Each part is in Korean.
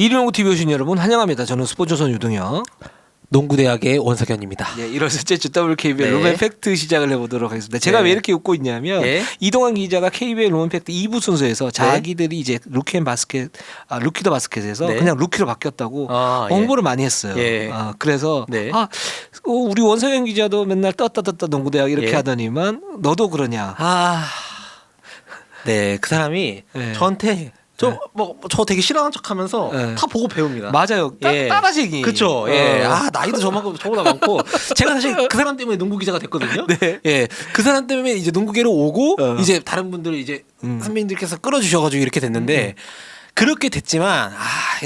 이륜농구 TV 오신 여러분 환영합니다. 저는 스포츠조선 유동혁. 농구대학의 원석현입니다. 예, 1월 셋째 주 WKBL 네. 룸앤 팩트 시작을 해보도록 하겠습니다. 제가 네. 왜 이렇게 웃고 있냐면 예. 이동환 기자가 KBL 룸앤 팩트 2부 순서에서 자기들이 이제 루키 더 바스켓에서 네. 그냥 루키로 바뀌었다고 예. 홍보를 많이 했어요. 예. 그래서 네. 우리 원석현 기자도 맨날 떴다 농구대학 이렇게 예. 하더니만 너도 그러냐. 네, 그 사람이 예. 저한테 저 되게 싫어하는 척하면서 예. 다 보고 배웁니다. 맞아요. 예. 따라쟁이. 그렇죠. 예. 나이도 저보다 많고 제가 사실 그 사람 때문에 농구 기자가 됐거든요. 네. 예. 그 사람 때문에 이제 농구계로 오고 이제 다른 분들 이제 음. 선배님들께서 끌어주셔가지고 이렇게 됐는데 그렇게 됐지만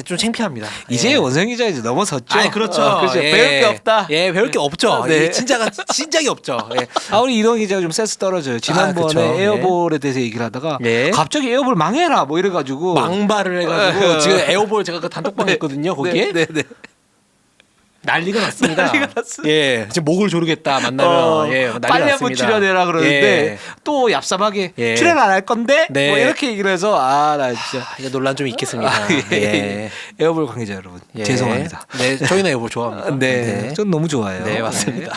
좀 창피합니다. 이제 예. 원석현 기자 이제 넘어섰죠. 그렇죠. 그렇죠. 예. 배울 게 없다. 예, 배울 게 없죠. 네. 예, 진작이 없죠. 예. 우리 이동환 기자가 좀 센스 떨어져요. 지난번에 그쵸. 에어볼에 대해서 얘기를 하다가 예. 갑자기 에어볼 망해라 뭐 이래가지고 망발을 해가지고 지금 에어볼 제가 그 단톡방 했거든요. 거기에 네. 난리가 났습니다. 난리가 났어요. 예, 지금 목을 조르겠다 만나면 난리가 빨리 한번 났습니다. 출연해라 그러는데 예. 또 얍삽하게 예. 출연 안 할 건데 네. 뭐 이렇게 얘기를 해서 나 진짜 이거 논란 좀 있겠습니다. 예. 에어볼 관계자 여러분 예. 죄송합니다. 네, 저희는 에어볼 좋아합니다. 네, 전 너무 좋아해요. 네, 맞습니다.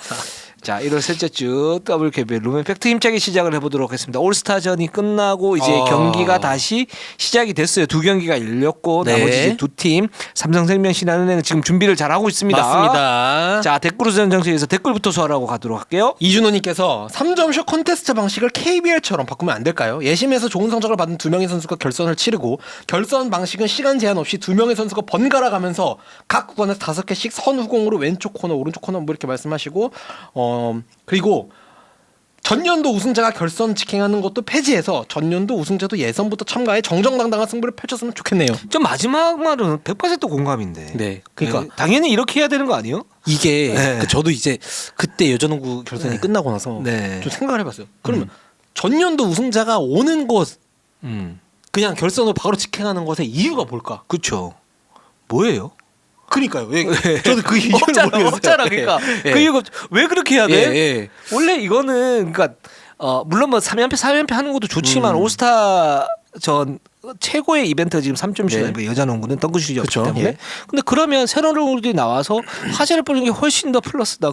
자, 1월 셋째 주 WKBL 룸앤 팩트 힘차게 시작을 해보도록 하겠습니다. 올스타전이 끝나고 이제 경기가 다시 시작이 됐어요. 두 경기가 열렸고 네. 나머지 이제 두 팀 삼성생명 신한은행은 지금 준비를 잘 하고 있습니다. 맞습니다. 자, 댓글 우선 정책에서 댓글부터 소화하고 가도록 할게요. 이준호님께서 3점슛 콘테스트 방식을 KBL처럼 바꾸면 안 될까요? 예심에서 좋은 성적을 받은 두 명의 선수가 결선을 치르고 결선 방식은 시간 제한 없이 두 명의 선수가 번갈아 가면서 각 구간에서 5개씩 선후공으로 왼쪽 코너, 오른쪽 코너 뭐 이렇게 말씀하시고 그리고 전년도 우승자가 결선 직행하는 것도 폐지해서 전년도 우승자도 예선부터 참가해 정정당당한 승부를 펼쳤으면 좋겠네요. 좀 마지막 말은 100% 공감인데. 네, 그러니까 네, 당연히 이렇게 해야 되는 거 아니에요? 이게 네. 저도 이제 그때 여자농구 결선이 네. 끝나고 나서 네. 좀 생각을 해봤어요. 그러면 전년도 우승자가 오는 곳 그냥 결선으로 바로 직행하는 것의 이유가 뭘까? 그렇죠. 뭐예요? 그러니까요. 저도 그 이유를 모르겠어요. 없잖아. 그러니까 예. 그 이유가 왜 그렇게 해야 돼? 예. 원래 이거는 그러니까 물론 뭐 3연패 4연패 하는 것도 좋지만 올스타 전 최고의 이벤트가 지금 3점슛 네. 여자 농구는 덩크슛이었기 그쵸. 때문에. 예. 근데 그러면 새로운 룰들이 나와서 화제를 뿌리는 게 훨씬 더 플러스다.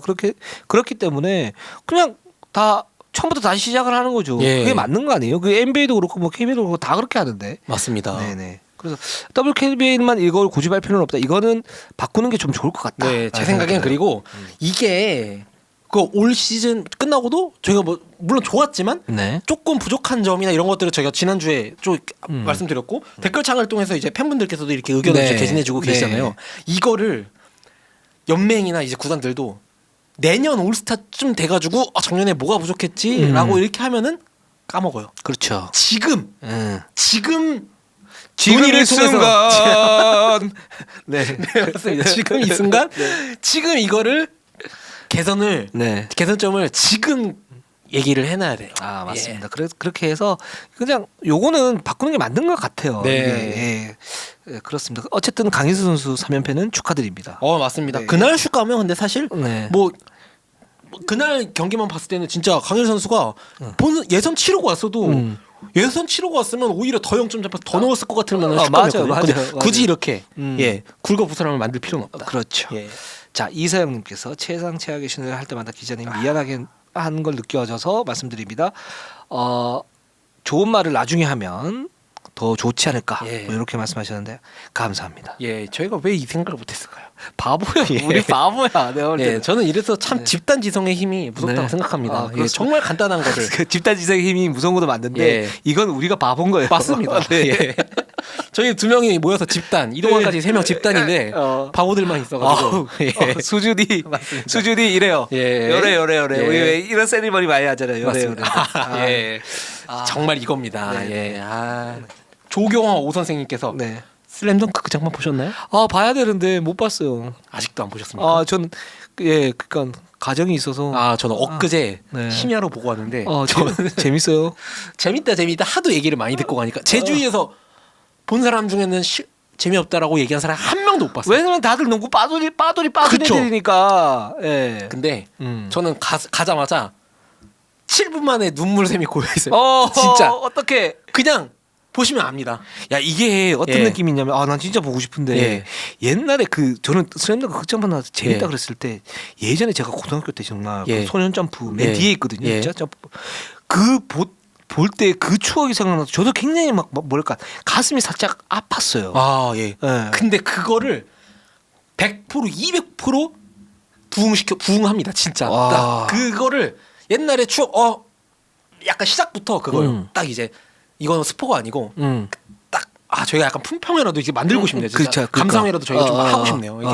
그렇기 때문에 그냥 다 처음부터 다시 시작을 하는 거죠. 예. 그게 맞는 거 아니에요? 그 NBA도 그렇고 뭐 KBL도 그렇고 다 그렇게 하는데. 맞습니다. 네네. 그래서 WKBL만 이걸 고집할 필요는 없다. 이거는 바꾸는 게 좀 좋을 것 같다. 네, 제 생각엔 그리고 이게 그 올 시즌 끝나고도 저희가 뭐 물론 좋았지만 네. 조금 부족한 점이나 이런 것들을 저희가 지난주에 좀 말씀드렸고 댓글창을 통해서 이제 팬분들께서도 이렇게 의견을 네. 이제 개진해주고 네. 계시잖아요. 이거를 연맹이나 이제 구단들도 내년 올스타쯤 돼가지고 작년에 뭐가 부족했지라고 이렇게 하면은 까먹어요. 그렇죠. 지금 지금 논의를 이 순간. 네, 맞습니다. 지금 이 순간 지금 이거를 개선을 네. 개선점을 지금 얘기를 해놔야 돼요. 맞습니다. 그래서 그렇게 해서 그냥 요거는 바꾸는 게 맞는 것 같아요. 네. 이게, 예, 그렇습니다. 어쨌든 강희수 선수 3연패는 축하드립니다. 맞습니다. 네. 그날 슛 가면 근데 사실 네. 뭐 그날 경기만 봤을 때는 진짜 강일 선수가 보는 예선 치르고 왔어도 예선 치르고 왔으면 오히려 더 0점 잡아서 더 넣었을 것 같으면 맞아요. 굳이 이렇게 음. 굴거 부사람을 만들 필요는 없다. 그렇죠. 예. 자, 이서영님께서 최상 최악의 신을 할 때마다 기자님 미안하게 한 걸 느껴져서 말씀드립니다. 좋은 말을 나중에 하면 더 좋지 않을까. 예. 뭐 이렇게 말씀하셨는데 감사합니다. 예, 저희가 왜 이 생각을 못했을까요? 바보야. 예. 우리 바보야. 내가 볼 예, 때는. 저는 이래서 참 집단 지성의 힘이 무섭다고 네. 생각합니다. 예, 그렇습니다. 정말 간단한 거를 그 집단 지성의 힘이 무서운 것도 맞는데 예. 이건 우리가 바본 거예요. 맞습니다. 네. 예. 저희 두 명이 모여서 집단 이동환까지 3명 집단인데 바보들만 있어가지고 수준이 이래요. 예. 요래. 예. 우리 왜 이런 세리머니 많이 하잖아요. 요래. 맞습니다. 예. 정말 이겁니다. 네. 예. 조경화 오 선생님께서 네. 슬램덩크 그 장면 보셨나요? 봐야 되는데 못 봤어요. 아직도 안 보셨습니까? 전 그러니까 가정이 있어서 저는 엊그제 네. 심야로 보고 왔는데 재밌어요. 재밌다 하도 얘기를 많이 듣고 가니까 제 주위에서 본 사람 중에는 재미없다라고 얘기한 사람 한 명도 못 봤어요. 왜냐면 다들 농구 빠돌이 그쵸. 애들이니까. 예. 근데 저는 가자마자 7분 만에 눈물샘이 고여 있어요. 진짜 진짜 어떻게 그냥 보시면 압니다. 야 이게 어떤 예. 느낌이냐면 난 진짜 보고 싶은데 예. 옛날에 저는 슬램덩크 극장판 나와서 재밌다 예. 그랬을 때 예전에 제가 고등학교 때 정말 예. 그 소년 점프 맨 예. 뒤에 있거든요. 예. 진짜 볼 때 그 추억이 생각나서 저도 굉장히 막 뭐랄까 가슴이 살짝 아팠어요. 아 예. 예. 근데 그거를 100% 200% 부응합니다. 진짜. 와. 딱 그거를 옛날에 추억 약간 시작부터 그걸 딱 이제 이거는 스포가 아니고 딱 저희가 약간 품평이라도 이제 만들고 싶네요. 진짜. 그쵸, 그러니까. 감상이라도 저희가 좀 하고 싶네요. 이게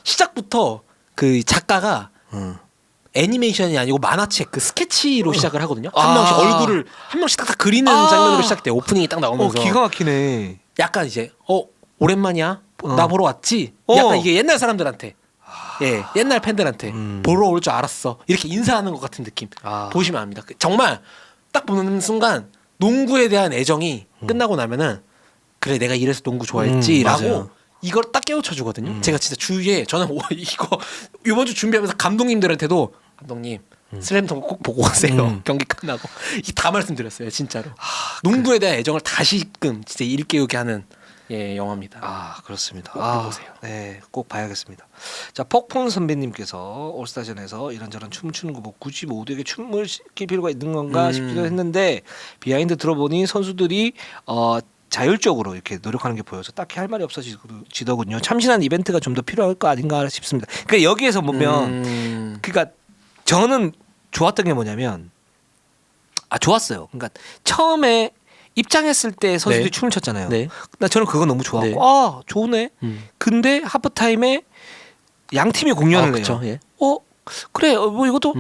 시작부터 그 작가가 애니메이션이 아니고 만화책 그 스케치로 시작을 하거든요. 한 명씩 얼굴을 한 명씩 딱딱 그리는 장면으로 시작돼. 오프닝이 딱 나오면서 기가 막히네. 약간 이제 오랜만이야. 나 보러 왔지. 약간 이게 옛날 사람들한테 옛날 팬들한테 보러 올 줄 알았어. 이렇게 인사하는 것 같은 느낌. 보시면 압니다. 정말 딱 보는 순간 농구에 대한 애정이 끝나고 나면은 그래 내가 이래서 농구 좋아했지라고 맞아요. 이걸 딱 깨우쳐 주거든요. 제가 진짜 주위에 저는 이거 이번 주 준비하면서 감독님들한테도 감독님 슬램덩크 꼭 보고 가세요. 경기 끝나고 이 다 말씀드렸어요. 진짜로. 농구에 대한 애정을 다시금 진짜 일깨우게 하는 영화입니다. 그렇습니다. 꼭 보세요. 네, 꼭 봐야겠습니다. 자, 폭풍 선배님께서 올스타전에서 이런저런 춤추는 거 보고 굳이 모두에게 춤을 시킬 필요가 있는 건가 싶기도 했는데 비하인드 들어보니 선수들이 자율적으로 이렇게 노력하는 게 보여서 딱히 할 말이 없어지더군요. 참신한 이벤트가 좀 더 필요할 거 아닌가 싶습니다. 그러니까 여기에서 보면 그러니까 저는 좋았던 게 뭐냐면 좋았어요. 그러니까 처음에 입장했을 때 선수들이 네. 춤을 췄잖아요. 네. 나 저는 그거 너무 좋았고 네. 좋네. 음. 근데 하프 타임에 양 팀이 공연을 해요. 그쵸, 예. 그래 뭐 이것도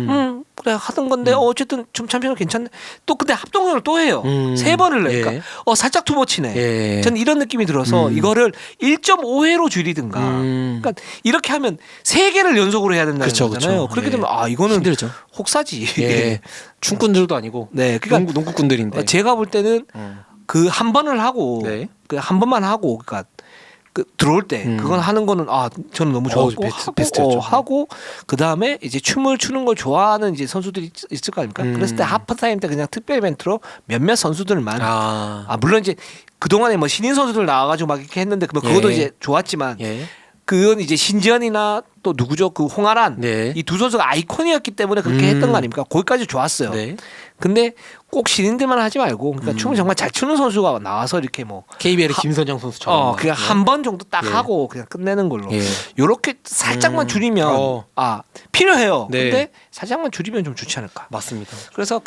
그래 하던 건데 어쨌든 좀 챔피언 괜찮네. 또 근데 합동력을 또 해요. 3번을 내니까 예. 살짝 투머치네. 예. 저는 이런 느낌이 들어서 이거를 1.5회로 줄이든가. 그러니까 이렇게 하면 3개를 연속으로 해야 된다는 그쵸, 거잖아요. 그쵸. 그렇게 예. 되면 이거는 힘들죠. 혹사지. 예. 춤꾼들도 아니고 네, 그러니까 농구꾼들인데. 제가 볼 때는 그 한 번을 하고 네. 그 한 번만 하고 그러니까 그 들어올 때 그건 하는 거는 저는 너무 좋았고 베스트였죠. 하고 그 다음에 이제 춤을 추는 걸 좋아하는 이제 선수들이 있을 거 아닙니까? 그랬을 때 하프 타임 때 그냥 특별 이벤트로 몇몇 선수들만 물론 이제 그 동안에 뭐 신인 선수들 나와가지고 막 이렇게 했는데 그것도 예. 이제 좋았지만 예. 그건 이제 신지현이나 또 누구죠? 그 홍아란 네. 이 두 선수가 아이콘이었기 때문에 그렇게 했던 거 아닙니까? 거기까지 좋았어요. 네. 근데 꼭 신인들만 하지 말고 그러니까 춤을 정말 잘 추는 선수가 나와서 이렇게 뭐 KBL의 김선영 선수처럼 그냥 예. 한 번 정도 딱 예. 하고 그냥 끝내는 걸로. 예. 요렇게 살짝만 줄이면 필요해요. 근데 살짝만 줄이면 좀 좋지 않을까. 맞습니다. 그래서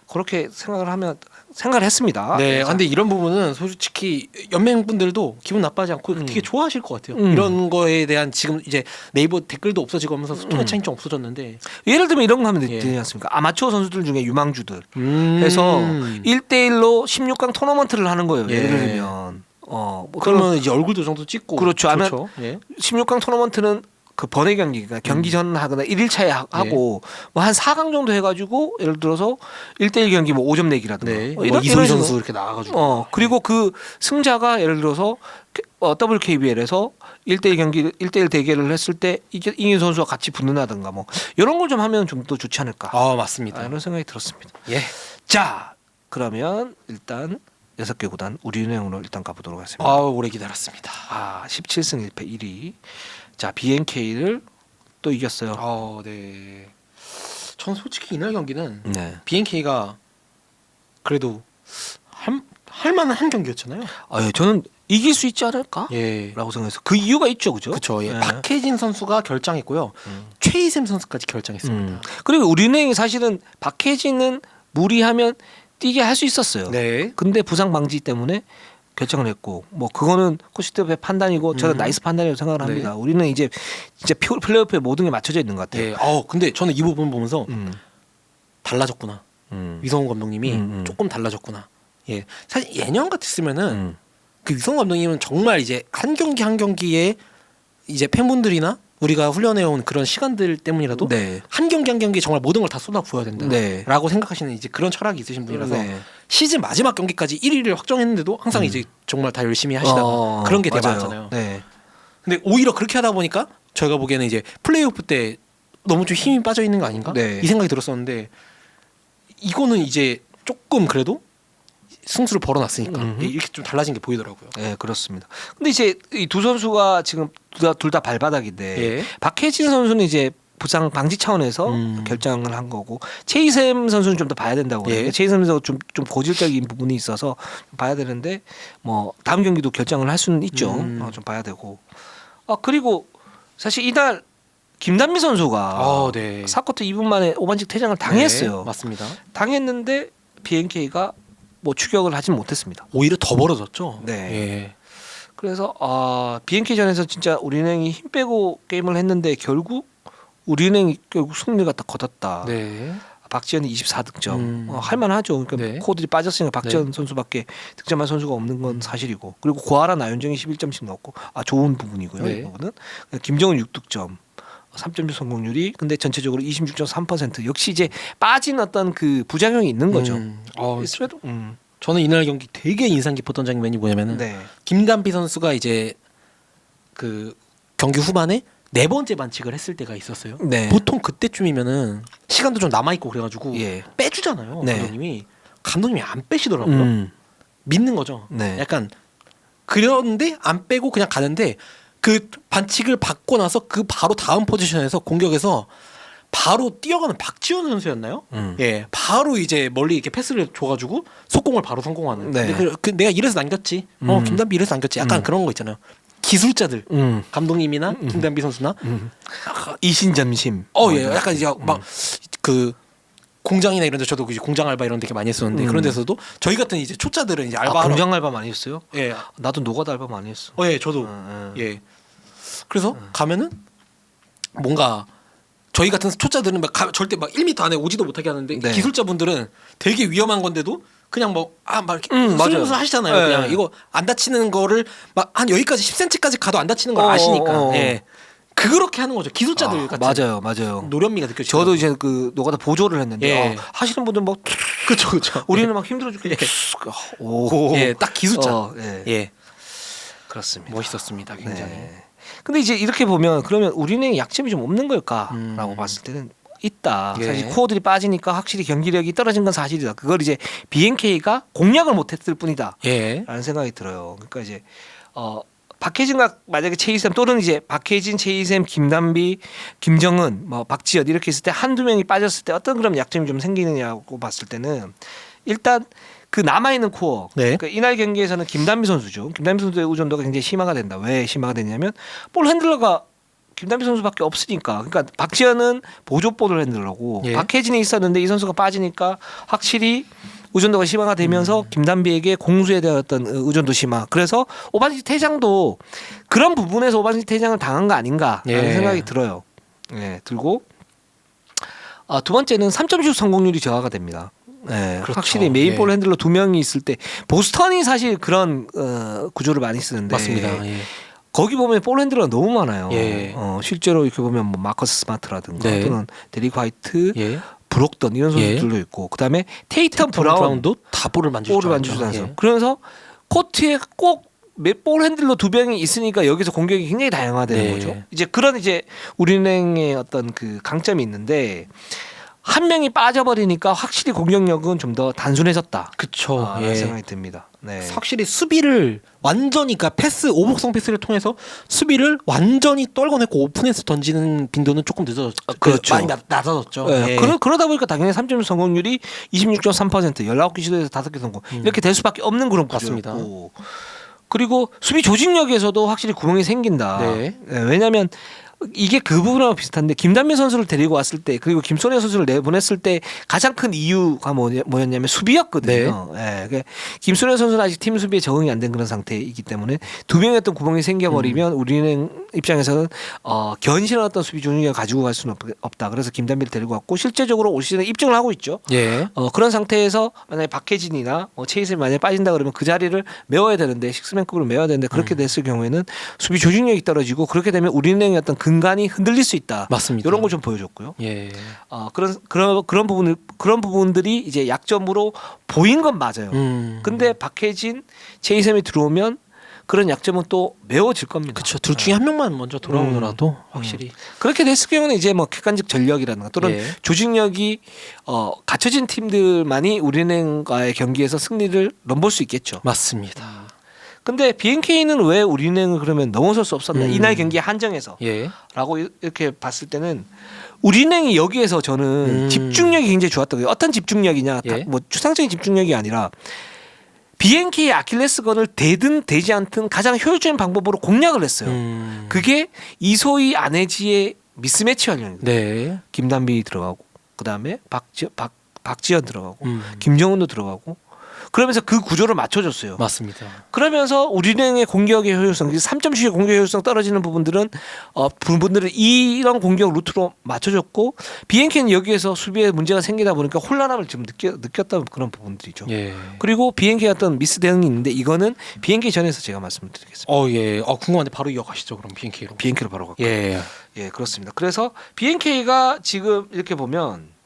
그렇게 생각을 했습니다. 네, 그래서 근데 이런 부분은 솔직히 연맹분들도 기분 나빠하지 않고 되게 좋아하실 것 같아요. 음. 이런 거에 대한 지금 이제 네이버 댓글도 없어지고 하면서 소통의 차이는 좀 없어졌는데 예를 들면 이런 거 하면 예. 되지 않습니까? 아마추어 선수들 중에 유망주들 해서 해서 1대1로 16강 토너먼트를 하는 거예요. 예. 예를 들면 뭐 그러면 이제 얼굴도 정도 찍고 그렇죠. 좋죠. 예. 16강 16강 토너먼트는 그 번외 경기가 경기 전 하거나 1일차에 하고 뭐 한 4강 정도 해가지고 예를 들어서 1대1 경기 뭐 5점 내기라든가 네. 뭐 이소희 이런 선수 식으로. 이렇게 나와가지고 그리고 그 승자가 예를 들어서 WKBL에서 1대1 경기 1대1 대결을 했을 때 이긴 선수와 같이 붙는다든가 뭐 이런 걸 좀 하면 좀 더 좋지 않을까. 맞습니다. 이런 생각이 들었습니다. 예. 자, 그러면 일단 6개 구단 우리은행으로 일단 가보도록 하겠습니다. 오래 기다렸습니다. 17승 1패 1위. 자, BNK를 또 이겼어요. 네. 전 솔직히 이날 경기는 네. BNK가 그래도 할 만한 한 경기였잖아요. 저는 이길 수 있지 않을까? 예. 라고 생각해서 그 이유가 있죠, 그죠? 그렇죠. 예. 네. 박혜진 선수가 결장했고요. 최희샘 선수까지 결장했습니다. 그리고 우리은행이 사실은 박혜진은 무리하면 뛰게 할 수 있었어요. 네. 근데 부상 방지 때문에 결정을 했고 뭐 그거는 코치들의 판단이고 저는 나이스 판단이라고 생각을 합니다. 우리는 이제 진짜 플레이오프에 모든 게 맞춰져 있는 것 같아요. 예. 근데 저는 이 부분 보면서 달라졌구나. 위성훈 감독님이 조금 달라졌구나. 예. 사실 예년 같았으면은 그 위성훈 감독님은 정말 이제 한 경기 한 경기에 이제 팬분들이나 우리가 훈련해온 그런 시간들 때문이라도 네. 한 경기 한 경기에 정말 모든 걸 다 쏟아 부어야 된다라고 네. 생각하시는 이제 그런 철학이 있으신 분이라서 네. 시즌 마지막 경기까지 1위를 확정했는데도 항상 이제 정말 다 열심히 하시다가 그런 게 되게 맞아요. 많잖아요. 네. 근데 오히려 그렇게 하다 보니까 저희가 보기에는 이제 플레이오프 때 너무 좀 힘이 빠져 있는 거 아닌가? 네. 이 생각이 들었었는데 이거는 이제 조금 그래도 승수를 벌어놨으니까 음흠. 이렇게 좀 달라진 게 보이더라고요. 네, 그렇습니다. 근데 이제 이 두 선수가 지금 둘 다 발바닥인데 예. 박혜진 선수는 이제 부상 방지 차원에서 음. 결정을 한 거고 최희샘 선수는 좀 더 봐야 된다고 해요. 예. 최희샘 선수 좀 고질적인 부분이 있어서 봐야 되는데 뭐 다음 경기도 결정을 할 수는 있죠. 좀 봐야 되고. 그리고 사실 이날 김단비 선수가 네. 4쿼터 2분 만에 오반직 퇴장을 당했어요. 네, 맞습니다. 당했는데 BNK가 뭐 추격을 하진 못했습니다. 오히려 더 벌어졌죠. 네. 예. 그래서 BNK전에서 진짜 우리은행이 힘 빼고 게임을 했는데 결국 우리은행이 결국 승리를 갖다 거뒀다. 네. 박지현이 24득점. 할만하죠. 그러니까 네. 코드이 빠졌으니까 박지현 선수밖에 득점한 선수가 없는 건 사실이고. 그리고 고아라 나윤정이 11점씩 넣었고 좋은 부분이고요. 네. 이 부분은. 김정은 6득점. 3점슛 성공률이 근데 전체적으로 26.3% 역시 이제 빠진 어떤 그 부작용이 있는 거죠. 그래도 저는 이날 경기 되게 인상 깊었던 장면이 뭐냐면은 네. 김단비 선수가 이제 그 경기 후반에 4번째 반칙을 했을 때가 있었어요. 네. 보통 그때쯤이면은 시간도 좀 남아 있고 그래가지고 예. 빼주잖아요. 네. 감독님이 안 빼시더라고요. 믿는 거죠. 네. 약간 그런데 안 빼고 그냥 가는데 그 반칙을 받고 나서 그 바로 다음 포지션에서 공격에서 바로 뛰어가는 박지원 선수였나요? 예, 바로 이제 멀리 이렇게 패스를 줘가지고 속공을 바로 성공하는. 네. 근데 내가 이래서 남겼지. 김단비 이래서 남겼지. 약간 그런 거 있잖아요. 기술자들, 감독님이나 김단비 선수나, 이신점심. 예, 약간 이제 막 그 공장이나 이런 데 저도 이제 공장 알바 이런 데 많이 했었는데 그런 데서도 저희 같은 이제 초짜들은 이제 알바 공장 알바 많이 했어요? 예, 나도 노가다 알바 많이 했어. 예, 저도 예. 그래서 가면은 뭔가 저희 같은 초짜들은 절대 막 1m 안에 오지도 못하게 하는데 네. 기술자분들은 되게 위험한 건데도 그냥 막 이렇게 맞아요. 슬슬 하시잖아요. 네. 그냥 이거 안 다치는 거를 막 한 여기까지 10cm까지 가도 안 다치는 걸 아시니까. 예. 그렇게 하는 거죠. 기술자들 같은 맞아요. 노련미가 느껴지죠. 저도 이제 그 노가다 보조를 했는데 예. 하시는 분들 막 그렇죠. 우리는 막 힘들어 죽겠네. 오. 예, 딱 기술자. 예. 예. 그렇습니다. 멋있었습니다. 굉장히. 네. 근데 이제 이렇게 보면 그러면 우리은행의 약점이 좀 없는 걸까라고 봤을 때는 있다. 예. 사실 코어들이 빠지니까 확실히 경기력이 떨어진 건 사실이다. 그걸 이제 BNK가 공략을 못했을 뿐이다. 예. 라는 생각이 들어요. 그러니까 이제 박혜진과 만약에 최희샘 또는 이제 박혜진, 최희샘, 김단비, 김정은, 뭐 박지현 이렇게 있을 때 한두 명이 빠졌을 때 어떤 그런 약점이 좀 생기느냐고 봤을 때는 일단 그 남아 있는 코어. 네. 그러니까 이날 경기에서는 김단비 선수죠. 김단비 선수의 의존도가 굉장히 심화가 된다. 왜 심화가 되냐면 볼 핸들러가 김단비 선수밖에 없으니까. 그러니까 박지현은 보조 볼 핸들러고 예. 박혜진이 있었는데 이 선수가 빠지니까 확실히 의존도가 심화가 되면서 김단비에게 공수에 대한 어떤 의존도 심화. 그래서 오반지 퇴장도 그런 부분에서 오반지 퇴장을 당한 거 아닌가라는 예. 생각이 들어요. 예, 들고 두 번째는 3점슛 성공률이 저하가 됩니다. 예, 그렇죠. 확실히 메인볼 예. 핸들러 2명이 있을 때 보스턴이 사실 그런 구조를 많이 쓰는데 맞습니다. 예. 거기 보면 볼 핸들러가 너무 많아요. 예. 실제로 이렇게 보면 뭐 마커스 스마트라든가 네. 또는 데릭 화이트, 예. 브록던 이런 선수들도 있고 그다음에 테이텀 브라운도 다 볼을 만지죠. 볼을 만지지 않아요. 그래서 코트에 꼭 볼 핸들러 2명이 있으니까 여기서 공격이 굉장히 다양화되는 네. 거죠. 이제 그런 이제 우리은행의 어떤 그 강점이 있는데 한 명이 빠져버리니까 확실히 공격력은 좀 더 단순해졌다. 그쵸. 라는 생각이 듭니다. 네. 확실히 수비를 완전히 그러니까 오복성 패스를 통해서 수비를 완전히 떨궈내고 오픈해서 던지는 빈도는 조금 늦어졌죠. 그렇죠. 많이 낮아졌죠. 네. 예. 그러다 보니까 당연히 3점 성공률이 26.3% 19개 시도에서 5개 성공 이렇게 될 수밖에 없는 그런 맞습니다. 구조였고 그리고 수비 조직력에서도 확실히 구멍이 생긴다. 네. 왜냐하면 이게 그 부분하고 비슷한데 김단비 선수를 데리고 왔을 때 그리고 김소래 선수를 내보냈을 때 가장 큰 이유가 뭐였냐면 수비였거든요. 예, 김소래 선수는 아직 팀 수비에 적응이 안 된 그런 상태이기 때문에 두 명의 어떤 구멍이 생겨버리면 우리는 입장에서는 견실한 어떤 수비 조직력을 가지고 갈 수는 없다. 그래서 김단비를 데리고 왔고 실제적으로 올 시즌에 입증을 하고 있죠. 예. 그런 상태에서 만약에 박혜진이나 최희슬이 만약에 빠진다 그러면 그 자리를 메워야 되는데 식스맨급으로 메워야 되는데 그렇게 됐을 경우에는 수비 조직력이 떨어지고 그렇게 되면 우리은행의 어떤 근간이 흔들릴 수 있다. 맞습니다. 이런 걸 좀 보여줬고요. 예. 그런 부분들이 이제 약점으로 보인 건 맞아요. 근데 박혜진, 최희샘이 들어오면 그런 약점은 또 메워질 겁니다. 그렇죠. 둘 중에 한 명만 먼저 돌아오더라도 확실히 그렇게 됐을 경우는 이제 뭐 객관적 전력이라든가 또는 예. 조직력이 갖춰진 팀들만이 우리은행과의 경기에서 승리를 넘볼 수 있겠죠. 맞습니다. 근데 BNK는 왜 우리은행을 그러면 넘어설 수 없었나? 이날 경기에 한정해서 예. 라고 이렇게 봤을 때는 우리은행이 여기에서 저는 집중력이 굉장히 좋았던 거예요. 어떤 집중력이냐? 예. 뭐 추상적인 집중력이 아니라 BNK의 아킬레스건을 되든 되지 않든 가장 효율적인 방법으로 공략을 했어요. 그게 이소희 안혜지의 미스매치 활용입니다. 네. 김단비 들어가고 그다음에 박지현 들어가고 김정은도 들어가고 그러면서 그 구조를 맞춰줬어요. 맞습니다. 그러면서 우리은행의 공격의 효율성, 3점슛의 공격 효율성 떨어지는 부분들은 부분들을 이런 공격 루트로 맞춰줬고 BNK는 여기에서 수비에 문제가 생기다 보니까 혼란함을 좀 느꼈던 그런 부분들이죠. 예. 그리고 BNK 어떤 미스 대응이 있는데 이거는 BNK 전에서 제가 말씀을 드리겠습니다. 예. 궁금한데 바로 이어가시죠. 그럼 BNK로. BNK로 바로 갈까요? 예. 예, 그렇습니다. 그래서 BNK가 지금 이렇게 보면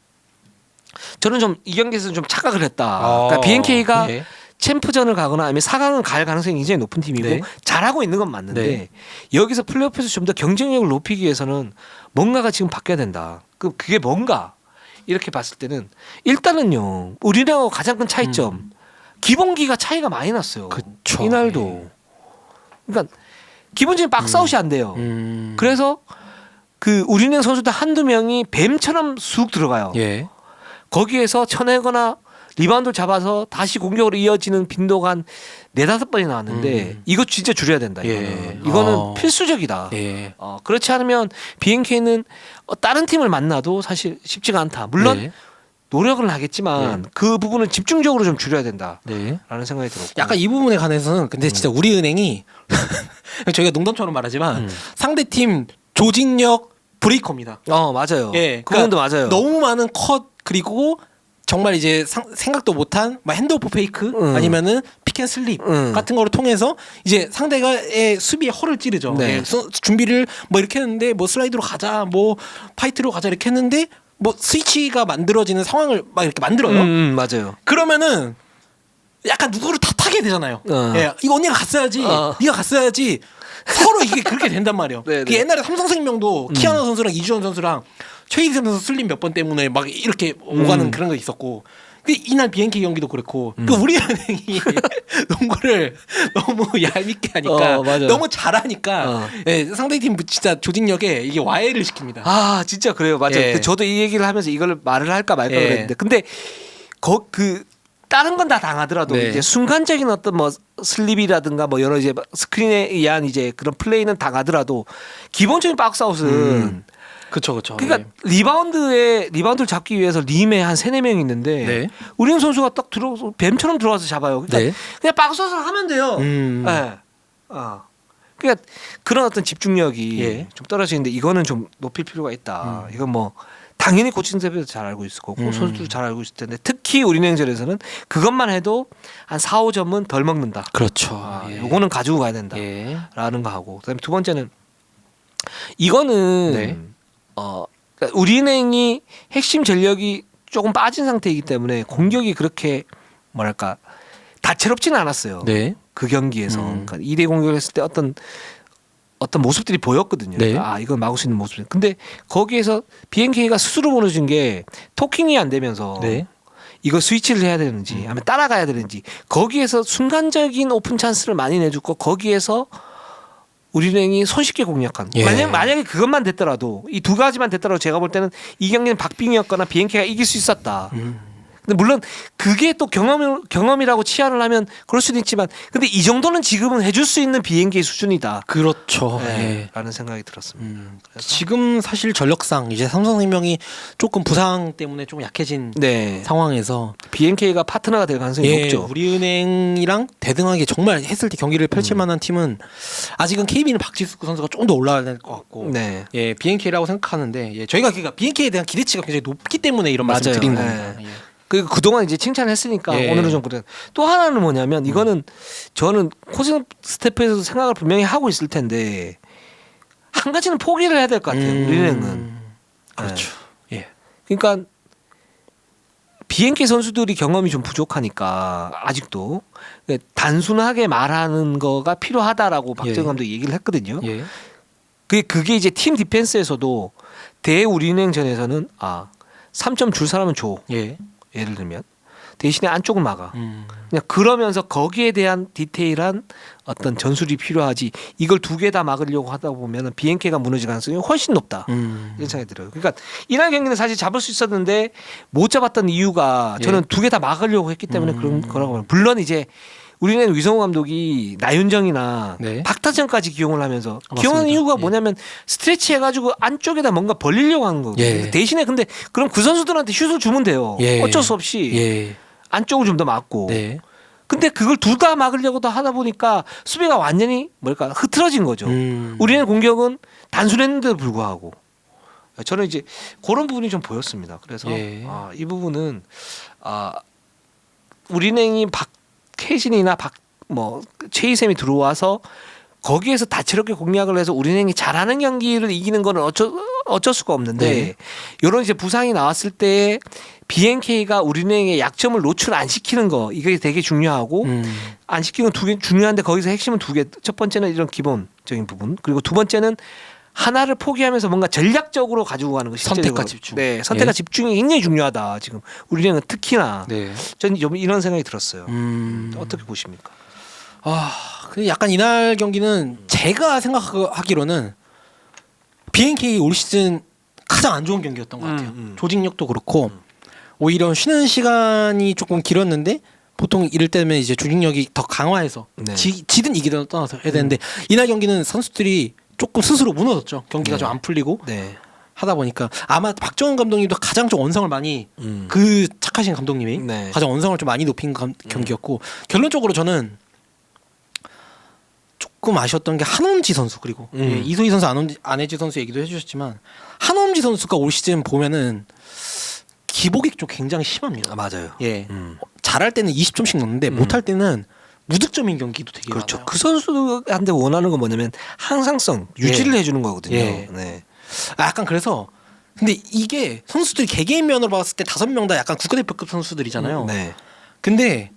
저는 좀 이 경기에서 좀 착각을 했다. 그러니까 BNK가 예. 챔프전을 가거나 아니면 4강을 갈 가능성이 굉장히 높은 팀이고 네. 잘하고 있는 건 맞는데 네. 여기서 플레이오프에서 좀 더 경쟁력을 높이기 위해서는 뭔가가 지금 바뀌어야 된다. 그게 뭔가 이렇게 봤을 때는 일단은요. 우리랑하고 가장 큰 차이점 기본기가 차이가 많이 났어요. 그쵸. 이날도. 그러니까 기본적인 박스아웃이 안 돼요. 그래서 그 우리은행 선수들 한두 명이 뱀처럼 쑥 들어가요. 예. 거기에서 쳐내거나 리바운드를 잡아서 다시 공격으로 이어지는 빈도가 한 4-5번이 나왔는데 이거 진짜 줄여야 된다. 이거는 필수적이다. 예. 그렇지 않으면 BNK는 다른 팀을 만나도 사실 쉽지가 않다. 물론 네. 노력은 하겠지만 그 부분은 집중적으로 좀 줄여야 된다라는 네. 생각이 들었고. 약간 이 부분에 관해서는 근데 진짜 우리은행이 저희가 농담처럼 말하지만 상대팀 조직력 브레이커입니다. 맞아요. 예, 그 부분도 맞아요. 너무 많은 컷 그리고 정말 이제 생각도 못한 막 핸드오프 페이크 아니면은 피켄슬립 같은 거를 통해서 이제 상대가의 수비에 허를 찌르죠. 네. 예, 준비를 뭐 이렇게 했는데 뭐 슬라이드로 가자, 뭐 파이트로 가자 이렇게 했는데 뭐 스위치가 만들어지는 상황을 막 이렇게 만들어요. 맞아요. 그러면은 약간 누구를 탓하게 되잖아요. 어. 예, 이거 언니가 갔어야지, 네가 갔어야지. 서로 이게 그렇게 된단 말이에요. 네, 그 네. 옛날에 삼성생명도 키아나 선수랑 이주원 선수랑 최희샘 선수 슬림 몇 번 때문에 막 이렇게 오가는 그런 거 있었고. 그 이날 BNK 경기도 그렇고 그 우리은행이 농구를 너무 얄밉게 하니까 맞아요. 너무 잘하니까 예, 상대팀 진짜 조직력에 이게 와해를 시킵니다. 아 진짜 그래요. 맞아요. 예. 저도 이 얘기를 하면서 이걸 말을 할까 말까 예. 그랬는데 근데 그 다른 건 다 당하더라도 네. 이제 순간적인 어떤 뭐 슬립이라든가 뭐 여러 이제 스크린에 의한 이제 그런 플레이는 당하더라도 기본적인 박스아웃은 그렇죠. 그러니까 리바운드를 잡기 위해서 림에 한 3-4명 있는데 네. 우리는 선수가 딱 들어서 뱀처럼 들어와서 잡아요. 그러니까 네. 그냥 박스아웃을 하면 돼요. 네. 그러니까 그런 어떤 집중력이 예. 좀 떨어지는데 이거는 좀 높일 필요가 있다. 이건 뭐 당연히 코칭 스태프도 잘 알고 있을 거고 선수도 잘 알고 있을 텐데 특히 우리은행전에서는 그것만 해도 한 4-5점은 덜 먹는다. 그렇죠. 예. 요거는 가지고 가야 된다. 예. 라는 거 하고 그다음에 두 번째는 이거는 네. 그러니까 우리은행이 핵심 전력이 조금 빠진 상태이기 때문에 공격이 그렇게 뭐랄까 다채롭지는 않았어요. 네. 그 경기에서 그러니까 2대 공격을 했을 때 어떤 모습들이 보였거든요. 네. 그러니까 이건 막을 수 있는 모습. 근데 거기에서 BNK가 스스로 보내준 게 토킹이 안 되면서 네. 이거 스위치를 해야 되는지 아니면 따라가야 되는지 거기에서 순간적인 오픈 찬스를 많이 내줬고 거기에서 우리은행이 손쉽게 공략한. 예. 만약에 그것만 됐더라도 이 두 가지만 됐더라도 제가 볼 때는 이 경기는 박빙이었거나 BNK가 이길 수 있었다. 근데 물론 그게 또 경험이라고 치하를 하면 그럴 수도 있지만 근데 이 정도는 지금은 해줄 수 있는 BNK 수준이다. 그렇죠. 네, 예. 라는 생각이 들었습니다. 지금 사실 전력상 이제 삼성생명이 조금 부상 때문에 좀 약해진 네. 상황에서 BNK가 파트너가 될 가능성이 예, 높죠. 우리은행이랑 대등하게 정말 했을 때 경기를 펼칠 만한 팀은 아직은 KB는 박지수 선수가 좀 더 올라가야 될 것 같고 네. 예, BNK라고 생각하는데 예, 저희가 그러니까 BNK에 대한 기대치가 굉장히 높기 때문에 이런 말씀 맞아요. 드린 네. 겁니다. 예. 그동안 이제 칭찬했으니까 예. 오늘은 좀 그래. 또 하나는 뭐냐면 이거는 저는 코칭 스태프에서도 생각을 분명히 하고 있을 텐데 한 가지는 포기를 해야 될 것 같아요. 우리은행은. 그렇죠. 예. 그러니까 BNK 선수들이 경험이 좀 부족하니까 아직도 단순하게 말하는 거가 필요하다라고 박정희 예. 감독이 얘기를 했거든요. 예. 그게 이제 팀 디펜스에서도 대우리은행전에서는 3점 줄 사람은 줘. 예. 예를 들면 대신에 안쪽은 막아. 그냥 그러면서 거기에 대한 디테일한 어떤 전술이 필요하지. 이걸 두 개 다 막으려고 하다 보면 BNK가 무너질 가능성이 훨씬 높다. 이런 생각이 들어요. 그러니까 이날 경기는 사실 잡을 수 있었는데 못 잡았던 이유가 저는 예. 두 개 다 막으려고 했기 때문에 그런 거라고 봐요. 물론 이제 우리는 위성호 감독이 나윤정이나 네. 박타정까지 기용을 하면서 맞습니다. 기용하는 이유가 예. 뭐냐면 스트레치 해가지고 안쪽에다 뭔가 벌리려고 하는 거거든요. 예. 대신에 근데 그럼 그 선수들한테 슛을 주면 돼요. 예. 어쩔 수 없이 예. 안쪽을 좀 더 막고. 네. 근데 그걸 둘 다 막으려고 하다 보니까 수비가 완전히 흐트러진 거죠. 우리는 공격은 단순했는데도 불구하고 저는 이제 그런 부분이 좀 보였습니다. 그래서 예. 이 부분은 우리은행이 박혜진이나 최희샘이 들어와서 거기에서 다채롭게 공략을 해서 우리은행이 잘하는 경기를 이기는 거는 어쩔 수가 없는데 네. 이런 이제 부상이 나왔을 때 BNK가 우리은행의 약점을 노출 안 시키는 거 이게 되게 중요하고 안 시키는 건 두 개 중요한데 거기서 핵심은 두 개. 첫 번째는 이런 기본적인 부분 그리고 두 번째는 하나를 포기하면서 뭔가 전략적으로 가지고 가는 거 실제적으로. 선택과 집중. 네, 선택과 예. 집중이 굉장히 중요하다. 지금 우리은행은 특히나 네. 저는 좀 이런 생각이 들었어요. 어떻게 보십니까? 근데 약간 이날 경기는 제가 생각하기로는 BNK 올 시즌 가장 안 좋은 경기였던 것 같아요. 조직력도 그렇고 오히려 쉬는 시간이 조금 길었는데 보통 이럴 때면 이제 조직력이 더 강화해서 네. 지든 이기든 떠나서 해야 되는데 이날 경기는 선수들이 조금 스스로 무너졌죠. 경기가 네. 좀 안 풀리고 네. 하다 보니까 아마 박정은 감독님도 가장 좀 원성을 많이 음. 그 착하신 감독님이 네. 가장 원성을 좀 많이 높인 경기였고 결론적으로 저는 조금 아쉬웠던 게 한엄지 선수 그리고 예, 이소희 선수 안혜지 선수 얘기도 해주셨지만 한엄지 선수가 올 시즌 보면은 기복이 좀 굉장히 심합니다. 맞아요. 예, 잘할 때는 20점씩 넣는데 못할 때는 무득점인 경기도 되게 그렇죠. 많아요. 그 선수한테 원하는 건 뭐냐면 항상성 유지를 예. 해주는 거거든요. 예. 네. 약간 그래서 근데 이게 선수들이 개개인 면으로 봤을 때 5명 다 약간 국가대표급 선수들이잖아요. 네. 근데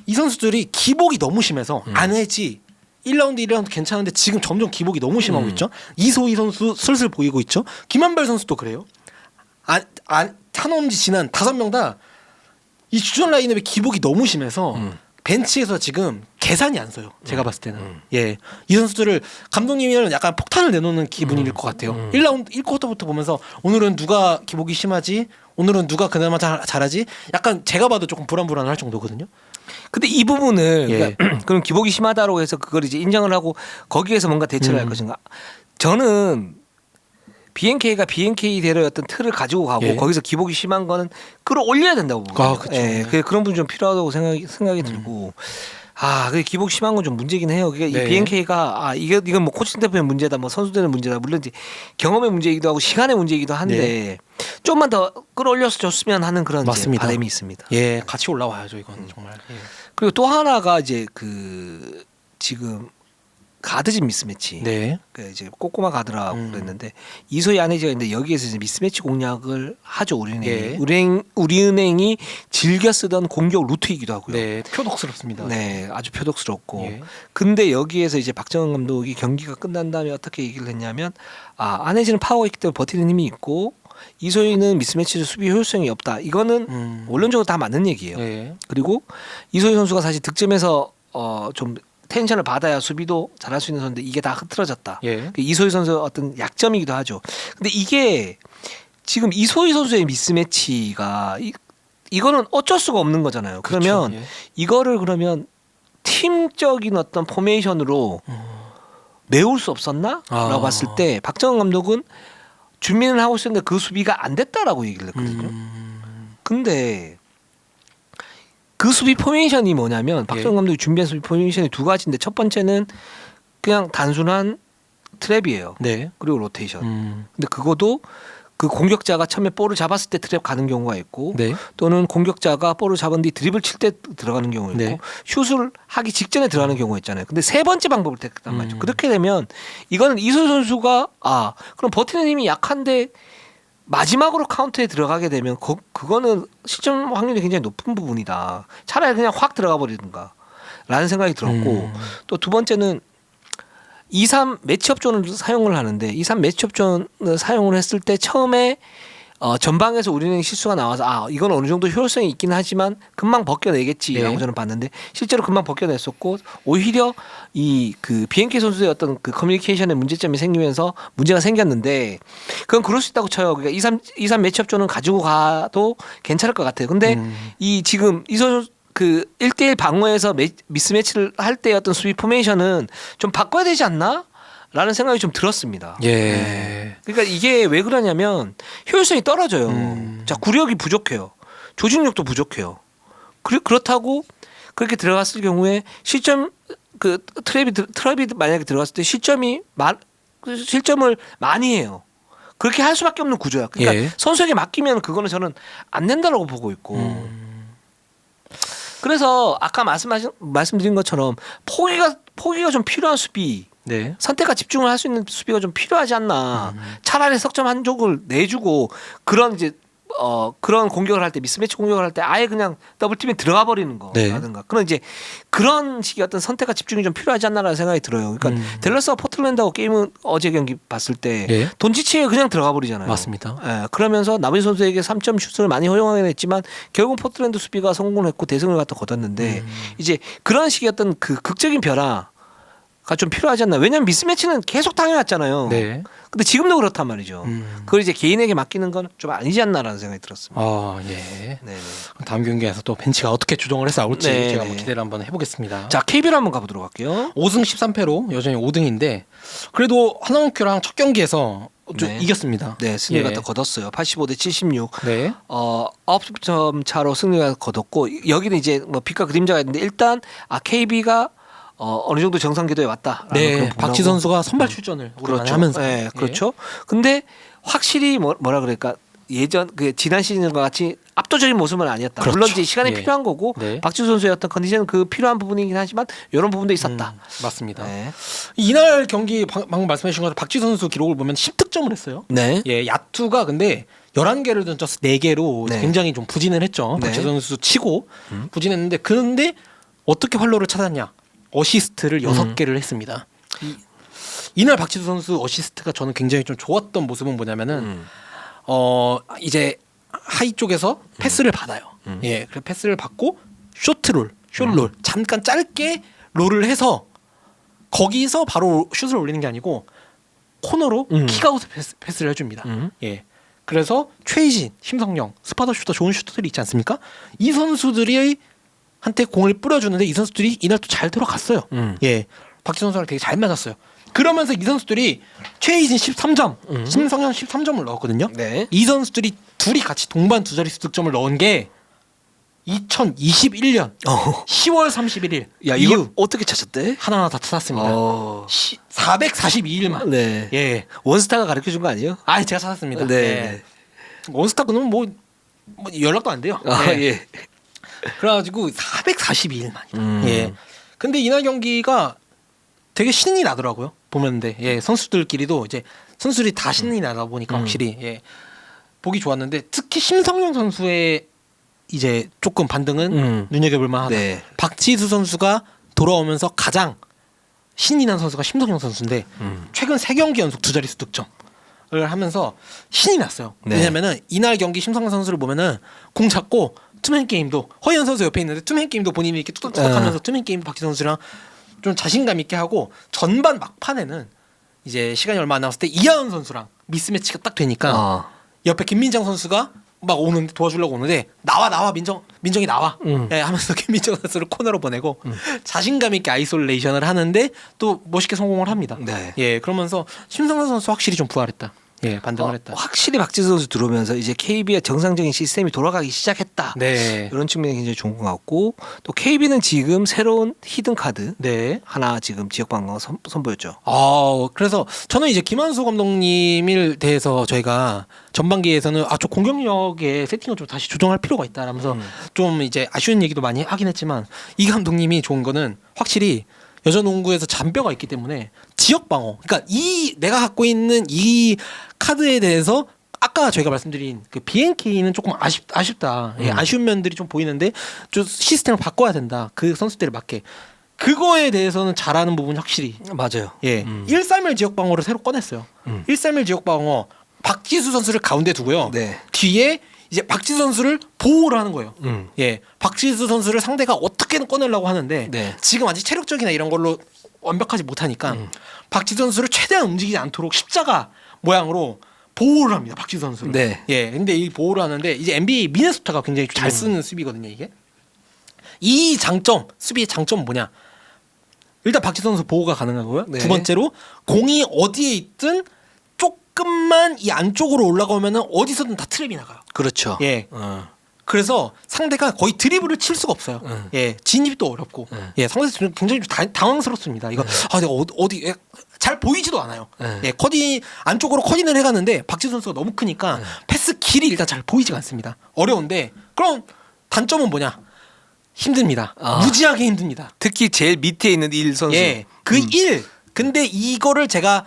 이 선수들이 기복이 너무 심해서 안혜지 1라운드 1라운드 괜찮은데 지금 점점 기복이 너무 심하고 있죠. 이소희 선수 슬슬 보이고 있죠. 김한별 선수도 그래요. 한엄지 지난 5명 다 이 주전 라인업의 기복이 너무 심해서 벤치에서 지금 계산이 안 서요. 제가 봤을 때는. 예. 이 선수들을 감독님이랑 약간 폭탄을 내놓는 기분일 것 같아요. 1라운드 1쿼터부터 보면서 오늘은 누가 기복이 심하지? 오늘은 누가 그나마 잘하지? 약간 제가 봐도 조금 불안불안할 정도거든요. 근데 이 부분을 예. 그러니까 그럼 기복이 심하다고 해서 그걸 이제 인정을 하고 거기에서 뭔가 대처를 할 것인가? 저는 BNK가 BNK대로의 어떤 틀을 가지고 가고 예. 거기서 기복이 심한 거는 끌어올려야 된다고 보거든요. 그쵸. 예, 그런 부분 좀 필요하다고 생각이 들고. 그 기복 심한 건 좀 문제긴 해요. 그러니까 네. 이 BNK가 이건 뭐 코칭 스태프의 문제다, 뭐 선수들의 문제다. 물론 이제 경험의 문제이기도 하고 시간의 문제이기도 한데 좀만 더 끌어올려서 줬으면 하는 그런 이제 맞습니다. 바람이 있습니다. 예, 같이 올라와야죠 이건 정말. 예. 그리고 또 하나가 이제 지금 가드진 미스매치. 네. 이제 꼬꼬마 가드라고 그랬는데 이소희 안혜지가 있는데 여기에서 이제 미스매치 공략을 하죠 우리은행이. 예. 우리은행이 즐겨 쓰던 공격 루트이기도 하고요. 네, 표독스럽습니다. 네, 아주 표독스럽고. 예. 근데 여기에서 이제 박정은 감독이 경기가 끝난 다음에 어떻게 얘기를 했냐면 안혜지는 파워가 있기 때문에 버티는 힘이 있고 이소희는 미스매치에서 수비 효율성이 없다. 이거는 원론적으로 다 맞는 얘기예요. 예. 그리고 이소희 선수가 사실 득점에서 좀 텐션을 받아야 수비도 잘할 수 있는 선수인데 이게 다 흐트러졌다. 예. 이소희 선수의 어떤 약점이기도 하죠. 근데 이게 지금 이소희 선수의 미스매치가 이거는 어쩔 수가 없는 거잖아요. 그러면 그렇죠. 예. 이거를 그러면 팀적인 어떤 포메이션으로 메울 수 없었나? 라고 봤을 때 박정은 감독은 준비는 하고 있었는데 그 수비가 안 됐다라고 얘기를 했거든요. 근데 그 수비 포메이션이 뭐냐면 박정은 감독이 준비한 수비 포메이션이 두 가지인데 첫 번째는 그냥 단순한 트랩이에요. 네. 그리고 로테이션. 근데 그것도 그 공격자가 처음에 볼을 잡았을 때 트랩 가는 경우가 있고 네. 또는 공격자가 볼을 잡은 뒤 드리블 칠 때 들어가는 경우가 있고 네. 슛을 하기 직전에 들어가는 경우가 있잖아요. 근데 세 번째 방법을 택했단 말이죠. 그렇게 되면 이거는 이소희 선수가 그럼 버티는 힘이 약한데 마지막으로 카운트에 들어가게 되면 그거는 실점 확률이 굉장히 높은 부분이다. 차라리 그냥 확 들어가 버리든가 라는 생각이 들었고 또 두 번째는 2-3 매치업 존을 사용을 하는데 2-3 매치업 존을 사용을 했을 때 처음에 전방에서 우리는 실수가 나와서 이건 어느 정도 효율성이 있긴 하지만 금방 벗겨내겠지라고 네. 저는 봤는데 실제로 금방 벗겨냈었고 오히려 이 그 BNK 선수의 어떤 그 커뮤니케이션에 문제점이 생기면서 문제가 생겼는데 그건 그럴 수 있다고 쳐요. 그러니까 2-3 매치업 존은 가지고 가도 괜찮을 것 같아요. 근데 이 지금 이 선수 그 1대1 방어에서 미스매치를 할 때 어떤 수비 포메이션은 좀 바꿔야 되지 않나? 라는 생각이 좀 들었습니다. 예. 그러니까 이게 왜 그러냐면 효율성이 떨어져요. 자, 구력이 부족해요. 조직력도 부족해요. 그렇다고 그렇게 들어갔을 경우에 실점 그 트랩이 만약에 들어갔을 때 실점을 많이 해요. 그렇게 할 수밖에 없는 구조야. 그러니까 예. 선수에게 맡기면 그거는 저는 안 된다라고 보고 있고. 그래서 아까 말씀드린 것처럼 포기가 좀 필요한 수비. 네. 선택과 집중을 할 수 있는 수비가 좀 필요하지 않나. 차라리 석점 한 족을 내주고 그런 이제 그런 공격을 할 때 미스매치 공격을 할 때 아예 그냥 더블팀에 들어가 버리는 거라든가 네. 그런 이제 그런 식의 어떤 선택과 집중이 좀 필요하지 않나라는 생각이 들어요. 그러니까 댈러스와 포틀랜드하고 게임은 어제 경기 봤을 때 예. 돈치치에 그냥 들어가 버리잖아요. 맞습니다. 예, 그러면서 나머지 선수에게 3점 슛을 많이 허용하긴 했지만 결국 포틀랜드 수비가 성공을 했고 대승을 갖다 거뒀는데 이제 그런 식의 어떤 그 극적인 변화 가 좀 필요하지 않나. 왜냐면 미스매치는 계속 당해왔잖아요. 네. 근데 지금도 그렇단 말이죠. 그걸 이제 개인에게 맡기는 건 좀 아니지 않나라는 생각이 들었습니다. 예. 네. 다음 경기에서 또 벤치가 어떻게 조정을 해서 나올지 네, 제가 네. 한번 기대를 한번 해보겠습니다. 자, KBL 한번 가보도록 할게요. 5승 13패로 여전히 5등인데 그래도 하나원큐랑 첫 경기에서 좀 네. 이겼습니다. 네, 승리를 예. 갖다 거뒀어요. 85대 76. 네. 9점 차로 승리를 거뒀고 여기는 이제 뭐 빛과 그림자가 있는데 일단 KB가 어느 정도 정상 궤도에 왔다라는 네. 그런 박지 부분하고 선수가 선발 출전을 오랜만에 그렇죠. 하면서 네, 그렇죠. 근데 확실히 뭐라 그럴까 예전 그 지난 시즌과 같이 압도적인 모습은 아니었다. 그렇죠. 물론 이제 시간이 예. 필요한 거고 네. 박지수 선수의 어떤 컨디션은 그 필요한 부분이긴 하지만 이런 부분도 있었다. 맞습니다. 네. 이날 경기 방금 말씀해 주신 것처럼 박지 선수 기록을 보면 10득점을 했어요. 네. 예, 야투가 근데 11개를 던져서 4개로 네. 굉장히 좀 부진을 했죠. 네. 박지 선수 치고 부진했는데 그런데 어떻게 활로를 찾았냐? 어시스트를 6개를 했습니다. 이날 박지수 선수 어시스트가 저는 굉장히 좀 좋았던 모습은 뭐냐면은 이제 하이 쪽에서 패스를 받아요. 예, 그래서 패스를 받고 숏롤 잠깐 짧게 롤을 해서 거기서 바로 슛을 올리는 게 아니고 코너로 킥아웃 패스를 해줍니다. 예, 그래서 최희진, 심성영, 스파더 슈터 좋은 슈터들이 있지 않습니까? 이 선수들이 한테 공을 뿌려주는데 이 선수들이 이날 또 잘 들어갔어요. 예, 박지 선수랑 되게 잘 맞았어요. 그러면서 이 선수들이 최희진 13점, 심성현 13점을 넣었거든요. 네. 이 선수들이 둘이 같이 동반 두 자릿수 득점을 넣은 게 2021년 10월 31일 야, 이거 어떻게 찾았대? 하나하나 다 찾았습니다. 442일만. 네. 예. 원스타가 가르쳐 준 거 아니에요? 제가 찾았습니다. 네. 예. 원스타 그는 뭐 연락도 안 돼요. 예. 예. 그래가지고 442일만이다. 예. 근데 이날 경기가 되게 신이 나더라고요. 보면데 예, 선수들끼리도 이제 선수들이 다 신이 나다 보니까 확실히 예, 보기 좋았는데 특히 심성용 선수의 이제 조금 반등은 눈여겨볼 만하다. 네. 박지수 선수가 돌아오면서 가장 신이 난 선수가 심성용 선수인데 최근 3경기 연속 두 자릿수 득점을 하면서 신이 났어요. 네. 왜냐면은 이날 경기 심성용 선수를 보면은 공 잡고 투맨 게임도 허연 선수 옆에 있는데 투맨 게임도 본인이 이렇게 뚜덕뚜덕하면서 투맨 게임 박지수 선수랑 좀 자신감 있게 하고 전반 막판에는 이제 시간이 얼마 안 남았을 때 이하은 선수랑 미스매치가 딱 되니까 옆에 김민정 선수가 막 오는데 도와주려고 오는데 나와 민정이 나와 예, 하면서 김민정 선수를 코너로 보내고 자신감 있게 아이솔레이션을 하는데 또 멋있게 성공을 합니다. 네. 예, 그러면서 심성현 선수 확실히 좀 부활했다. 예, 반등을 했다. 확실히 박지수 선수 들어오면서 이제 KB의 정상적인 시스템이 돌아가기 시작했다. 네. 이런 측면이 굉장히 좋은 것 같고 또 KB는 지금 새로운 히든 카드 네. 하나 지금 지역 방어가 선보였죠. 그래서 저는 이제 김한수 감독님을 대해서 저희가 전반기에서는 저 공격력의 세팅을 좀 다시 조정할 필요가 있다라면서 좀 이제 아쉬운 얘기도 많이 하긴 했지만 이 감독님이 좋은 거는 확실히 여자농구에서 잔뼈가 있기 때문에 지역 방어. 그러니까 이 내가 갖고 있는 이 카드에 대해서 아까 저희가 말씀드린 그 BNK는 조금 아쉽다. 예, 아쉬운 면들이 좀 보이는데 좀 시스템을 바꿔야 된다. 그 선수들에 맞게. 그거에 대해서는 잘하는 부분이 확실히 맞아요. 예. 131 지역 방어를 새로 꺼냈어요. 131 지역 방어 박지수 선수를 가운데 두고요. 네. 뒤에 이제 박지수 선수를 보호를 하는 거예요. 음. 예. 박지수 선수를 상대가 어떻게든 꺼내려고 하는데 네. 지금 아직 체력적이나 이런 걸로 완벽하지 못하니까 박지수 선수를 최대한 움직이지 않도록 십자가 모양으로 보호를 합니다. 박지수 선수를. 네. 예. 근데 이 보호를 하는데 이제 NBA 미네소타가 굉장히 잘 쓰는 수비거든요, 이게. 이 장점, 수비의 장점은 뭐냐? 일단 박지수 선수 보호가 가능하고요. 네. 두 번째로 공이 어디에 있든 조금만 이 안쪽으로 올라가면은 어디서든 다 트랩이 나가요. 그렇죠. 예. 그래서 상대가 거의 드리블을 칠 수가 없어요. 예, 진입도 어렵고, 예, 상대 굉장히 좀 당황스럽습니다. 이거 내가 어디 예, 잘 보이지도 않아요. 예, 안쪽으로 커딩을 해가는데 박지수 선수가 너무 크니까 패스 길이 일단 잘 보이지가 않습니다. 어려운데 그럼 단점은 뭐냐? 힘듭니다. 무지하게 힘듭니다. 특히 제일 밑에 있는 1 선수. 예, 그 1. 근데 이거를 제가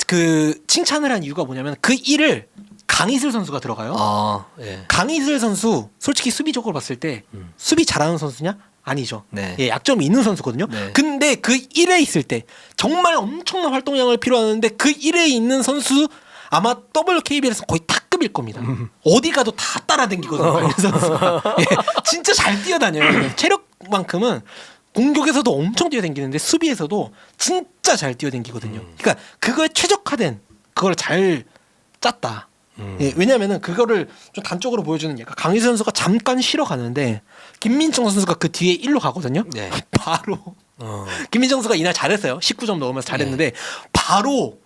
그 칭찬을 한 이유가 뭐냐면 그 1을 강희슬 선수가 들어가요. 예. 강희슬 선수 솔직히 수비적으로 봤을 때 수비 잘하는 선수냐? 아니죠. 네. 예, 약점이 있는 선수거든요. 네. 근데 그 1에 있을 때 정말 엄청난 활동량을 필요하는데 그 1에 있는 선수 아마 WKBL에서 거의 탑급일 겁니다. 어디 가도 다 따라다니거든요. 강희슬 선수가. 예, 진짜 잘 뛰어다녀요. 체력만큼은 공격에서도 엄청 뛰어다니는데 수비에서도 진짜 잘 뛰어다니거든요. 그러니까 그거에 최적화된 그걸 잘 짰다. 예, 왜냐면은 그거를 좀 단적으로 보여주는 얘가 강희슬 선수가 잠깐 쉬러 가는데 김민정 선수가 그 뒤에 1로 가거든요. 네. 바로 김민정 선수가 이날 잘했어요. 19점 넣으면서 잘했는데 바로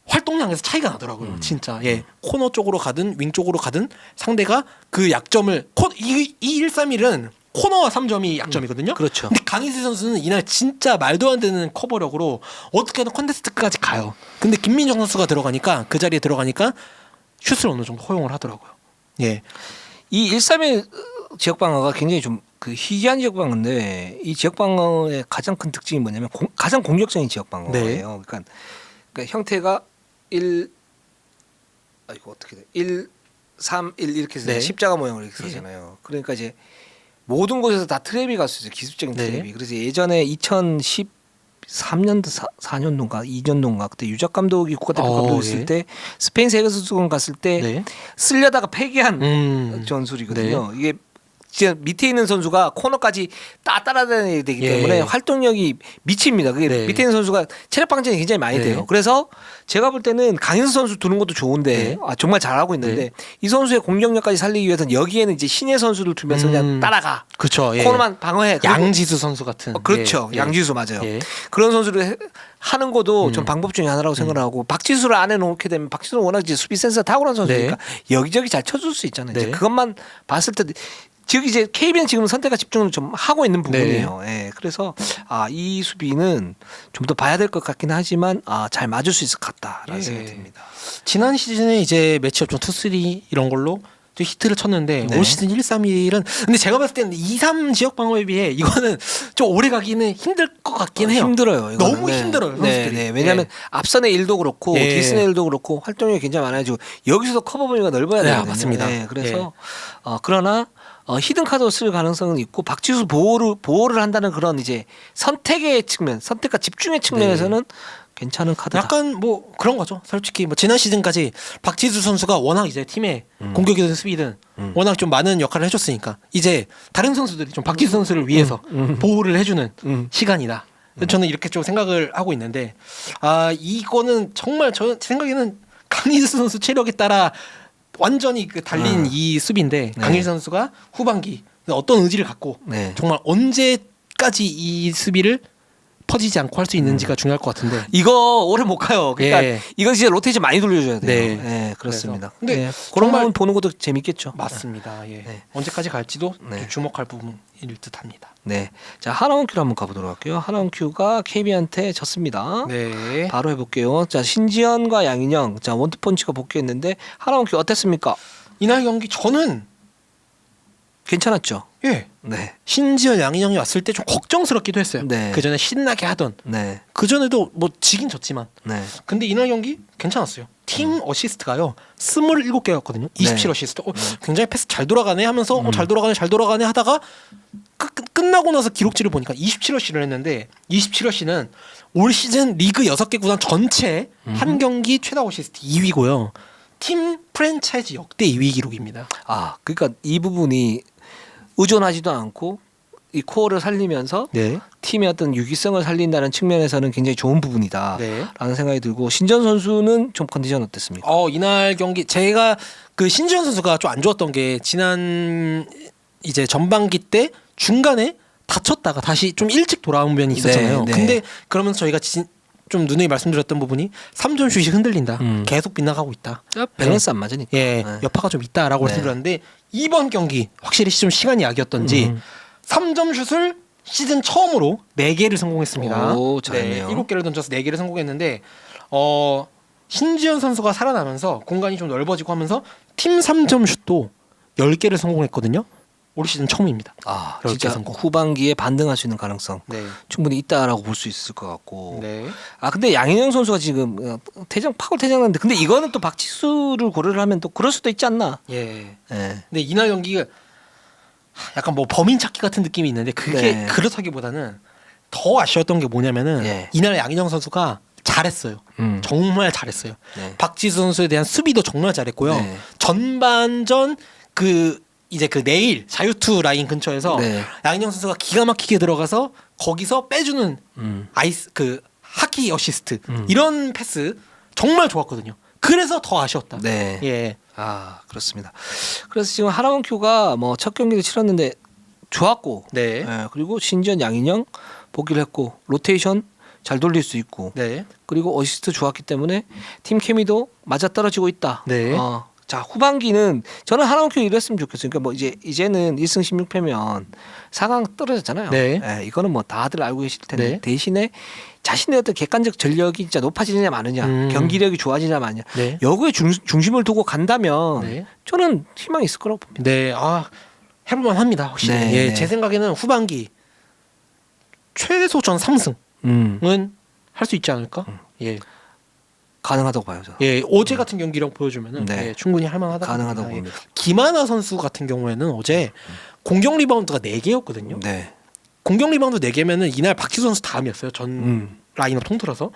활동량에서 차이가 나더라고요. 진짜. 예. 코너 쪽으로 가든 윙 쪽으로 가든 상대가 그 약점을 이 131은 코너와 3점이 약점이거든요. 그렇죠. 근데 강희슬 선수는 이날 진짜 말도 안 되는 커버력으로 어떻게든 컨테스트까지 가요. 근데 김민정 선수가 들어가니까 그 자리에 들어가니까 슛을 어느 정도 허용을 하더라고요. 예. 이 131 지역 방어가 굉장히 좀 그 희귀한 지역 방어인데 이 지역 방어의 가장 큰 특징이 뭐냐면 가장 공격적인 지역 방어예요. 그러니까 형태가 1 이거 어떻게 돼? 1 3 1 이렇게 해서 네. 십자가 모양으로 이렇게 쓰잖아요. 그러니까 이제 모든 곳에서 다 트랩이 갈 수 있어요. 기술적인 네. 트랩이. 그래서 예전에 2013년도 4년도인가 2년도인가 그때 유작 감독이 국가대표 감독 있을 예. 때 스페인 세계선수권 갔을 때 네. 쓸려다가 폐기한 전술이거든요. 이게 진짜 밑에 있는 선수가 코너까지 따라다녀야 되기 때문에 예. 활동력이 미칩니다. 그게 네. 밑에 있는 선수가 체력 방전이 굉장히 많이 네. 돼요. 그래서 제가 볼 때는 강인수 선수 두는 것도 좋은데 네. 정말 잘하고 있는데 네. 이 선수의 공격력까지 살리기 위해서는 여기에는 이제 신예 선수를 두면서 그냥 따라가. 그렇죠. 예. 코너만 방어해. 그리고 양지수 선수 같은. 그렇죠. 예. 양지수 맞아요. 예. 그런 선수를 하는 것도 좀 방법 중에 하나라고 생각을 하고 박지수를 안 해놓게 되면 박지수는 워낙 이제 수비 센스가 탁월한 선수니까 여기저기 잘 쳐줄 수 있잖아요. 이제 네. 그것만 봤을 때 즉 이제 KB는 지금 선택과 집중을 좀 하고 있는 부분이에요. 예. 그래서 이 수비는 좀 더 봐야 될 것 같긴 하지만 잘 맞을 수 있을 것 같다라는 예. 생각이 듭니다. 지난 시즌에 이제 매치업 좀 2-3 이런 걸로 좀 히트를 쳤는데 네. 올 시즌 1-3-1은 근데 제가 봤을 때는 2-3 지역 방어에 비해 이거는 좀 오래 가기는 힘들 것 같긴 해요. 힘들어요. 이거는. 너무 힘들어요, 선수들이. 네. 왜냐하면 앞선의 일도 그렇고 예. 뒷선의 일도 그렇고 활동량이 굉장히 많아지고 여기서도 커버 범위가 넓어야 네, 되거든요. 맞습니다. 네, 그래서 그러나 히든 카드를 쓸 가능성은 있고 박지수 보호를 한다는 그런 이제 선택의 측면, 선택과 집중의 측면에서는 괜찮은 카드다. 약간 뭐 그런 거죠. 솔직히 뭐 지난 시즌까지 박지수 선수가 워낙 이제 팀의 공격이든 수비든 워낙 좀 많은 역할을 해줬으니까 이제 다른 선수들이 좀 박지수 선수를 위해서 보호를 해주는 시간이다. 저는 이렇게 좀 생각을 하고 있는데 이거는 정말 저 생각에는 강희수 선수 체력에 따라 완전히 그 달린 이 수비인데 네. 강희수 선수가 후반기 어떤 의지를 갖고 네. 정말 언제까지 이 수비를 퍼지지 않고 할 수 있는지가 중요할 것 같은데. 이거 오래 못 가요. 그러니까 예. 이건 진짜 로테이션 많이 돌려줘야 돼요. 네. 네, 그렇습니다. 그래서. 근데 네, 그런 정말 부분 보는 것도 재밌겠죠. 맞습니다. 예. 네. 언제까지 갈지도 네. 좀 주목할 부분일 듯합니다. 네, 자 하나원큐로 한번 가보도록 할게요. 하나원큐가 KB한테 졌습니다. 네. 바로 해볼게요. 자 신지현과 양인영, 자 원투펀치가 복귀했는데 하나원큐 어땠습니까? 이날 경기 저는 괜찮았죠. 예. 네. 신지현 양인영이 왔을 때 좀 걱정스럽기도 했어요. 네. 그 전에 신나게 하던. 네. 그 전에도 뭐 지긴 졌지만. 네. 근데 이날 경기 괜찮았어요. 팀 어시스트가요 27개였거든요. 27 네. 어시스트. 굉장히 패스 잘 돌아가네 하면서 잘 돌아가네 하다가 끝나고 나서 기록지를 보니까 27어시를 했는데 27어시는 올 시즌 리그 6개 구단 전체 한 경기 최다 어시스트 2위고요. 팀 프랜차이즈 역대 2위 기록입니다. 아, 그러니까 이 부분이 의존하지도 않고 이 코어를 살리면서 네. 팀의 어떤 유기성을 살린다는 측면에서는 굉장히 좋은 부분이다라는 네. 생각이 들고 신전 선수는 좀 컨디션 어땠습니까? 이날 경기 제가 그 신지현 선수가 좀 안 좋았던 게 지난 이제 전반기 때 중간에 다쳤다가 다시 좀 일찍 돌아온 면이 있었잖아요. 네, 네. 근데 그러면서 저희가 좀 누누이 말씀드렸던 부분이 3점 슛이 흔들린다. 계속 빗나가고 있다. 밸런스 안 맞으니까. 예, 네. 여파가 좀 있다라고 네. 말씀드렸는데 이번 경기 확실히 좀 시간이 약이었던지 3점 슛을 시즌 처음으로 4개를 성공했습니다. 오, 잘했네요. 7개를 던져서 4개를 성공했는데 신지현 선수가 살아나면서 공간이 좀 넓어지고 하면서 팀 3점 슛도 10개를 성공했거든요. 올 시즌 처음입니다. 아, 10개 진짜 성공. 후반기에 반등할 수 있는 가능성 네. 충분히 있다라고 볼 수 있을 것 같고. 네. 아, 근데 양인영 선수가 지금 파울 퇴장났는데 근데 이거는 또 박지수를 고려를 하면 또 그럴 수도 있지 않나? 예. 예. 근데 이날 경기가 약간 뭐 범인 찾기 같은 느낌이 있는데 그게 네. 그렇다기보다는 더 아쉬웠던 게 뭐냐면은 예. 이날 양인영 선수가 잘했어요. 정말 잘했어요. 네. 박지수 선수에 대한 수비도 정말 잘했고요. 네. 전반전 이제 그 네일 자유투 라인 근처에서 네. 양인영 선수가 기가 막히게 들어가서 거기서 빼주는 아이스 그 하키 어시스트 이런 패스 정말 좋았거든요. 그래서 더 아쉬웠다. 네. 예. 아, 그렇습니다. 그래서 지금 하나원 큐가 뭐 첫 경기를 치렀는데 좋았고, 네. 예, 그리고 신지현 양인영 복귀를 했고 로테이션 잘 돌릴 수 있고, 네. 그리고 어시스트 좋았기 때문에 팀 케미도 맞아 떨어지고 있다. 네. 자, 후반기는 저는 하나원 큐 이랬으면 좋겠어요. 그러니까 뭐 이제는 1승 16패면 4강 떨어졌잖아요. 네. 예, 이거는 뭐 다들 알고 계실 텐데 네. 대신에 자신의 어떤 객관적 전력이 진짜 높아지느냐 마느냐, 경기력이 좋아지느냐 마느냐, 네. 여기에 중심을 두고 간다면 네. 저는 희망이 있을 거라고 봅니다. 네. 해볼만 합니다. 확실히. 네, 예, 네. 제 생각에는 후반기 최소 전 3승은 할 수 있지 않을까? 예. 가능하다고 봐요. 저. 예, 어제 같은 경기력 보여주면은 네. 예, 충분히 할 만하다. 가능하다고 봅니다. 김하나 선수 같은 경우에는 어제 공격 리바운드가 4개였거든요. 네. 공격 리바운드 4개면은 이날 박지수 선수 다음이었어요. 전 라인업 통틀어서.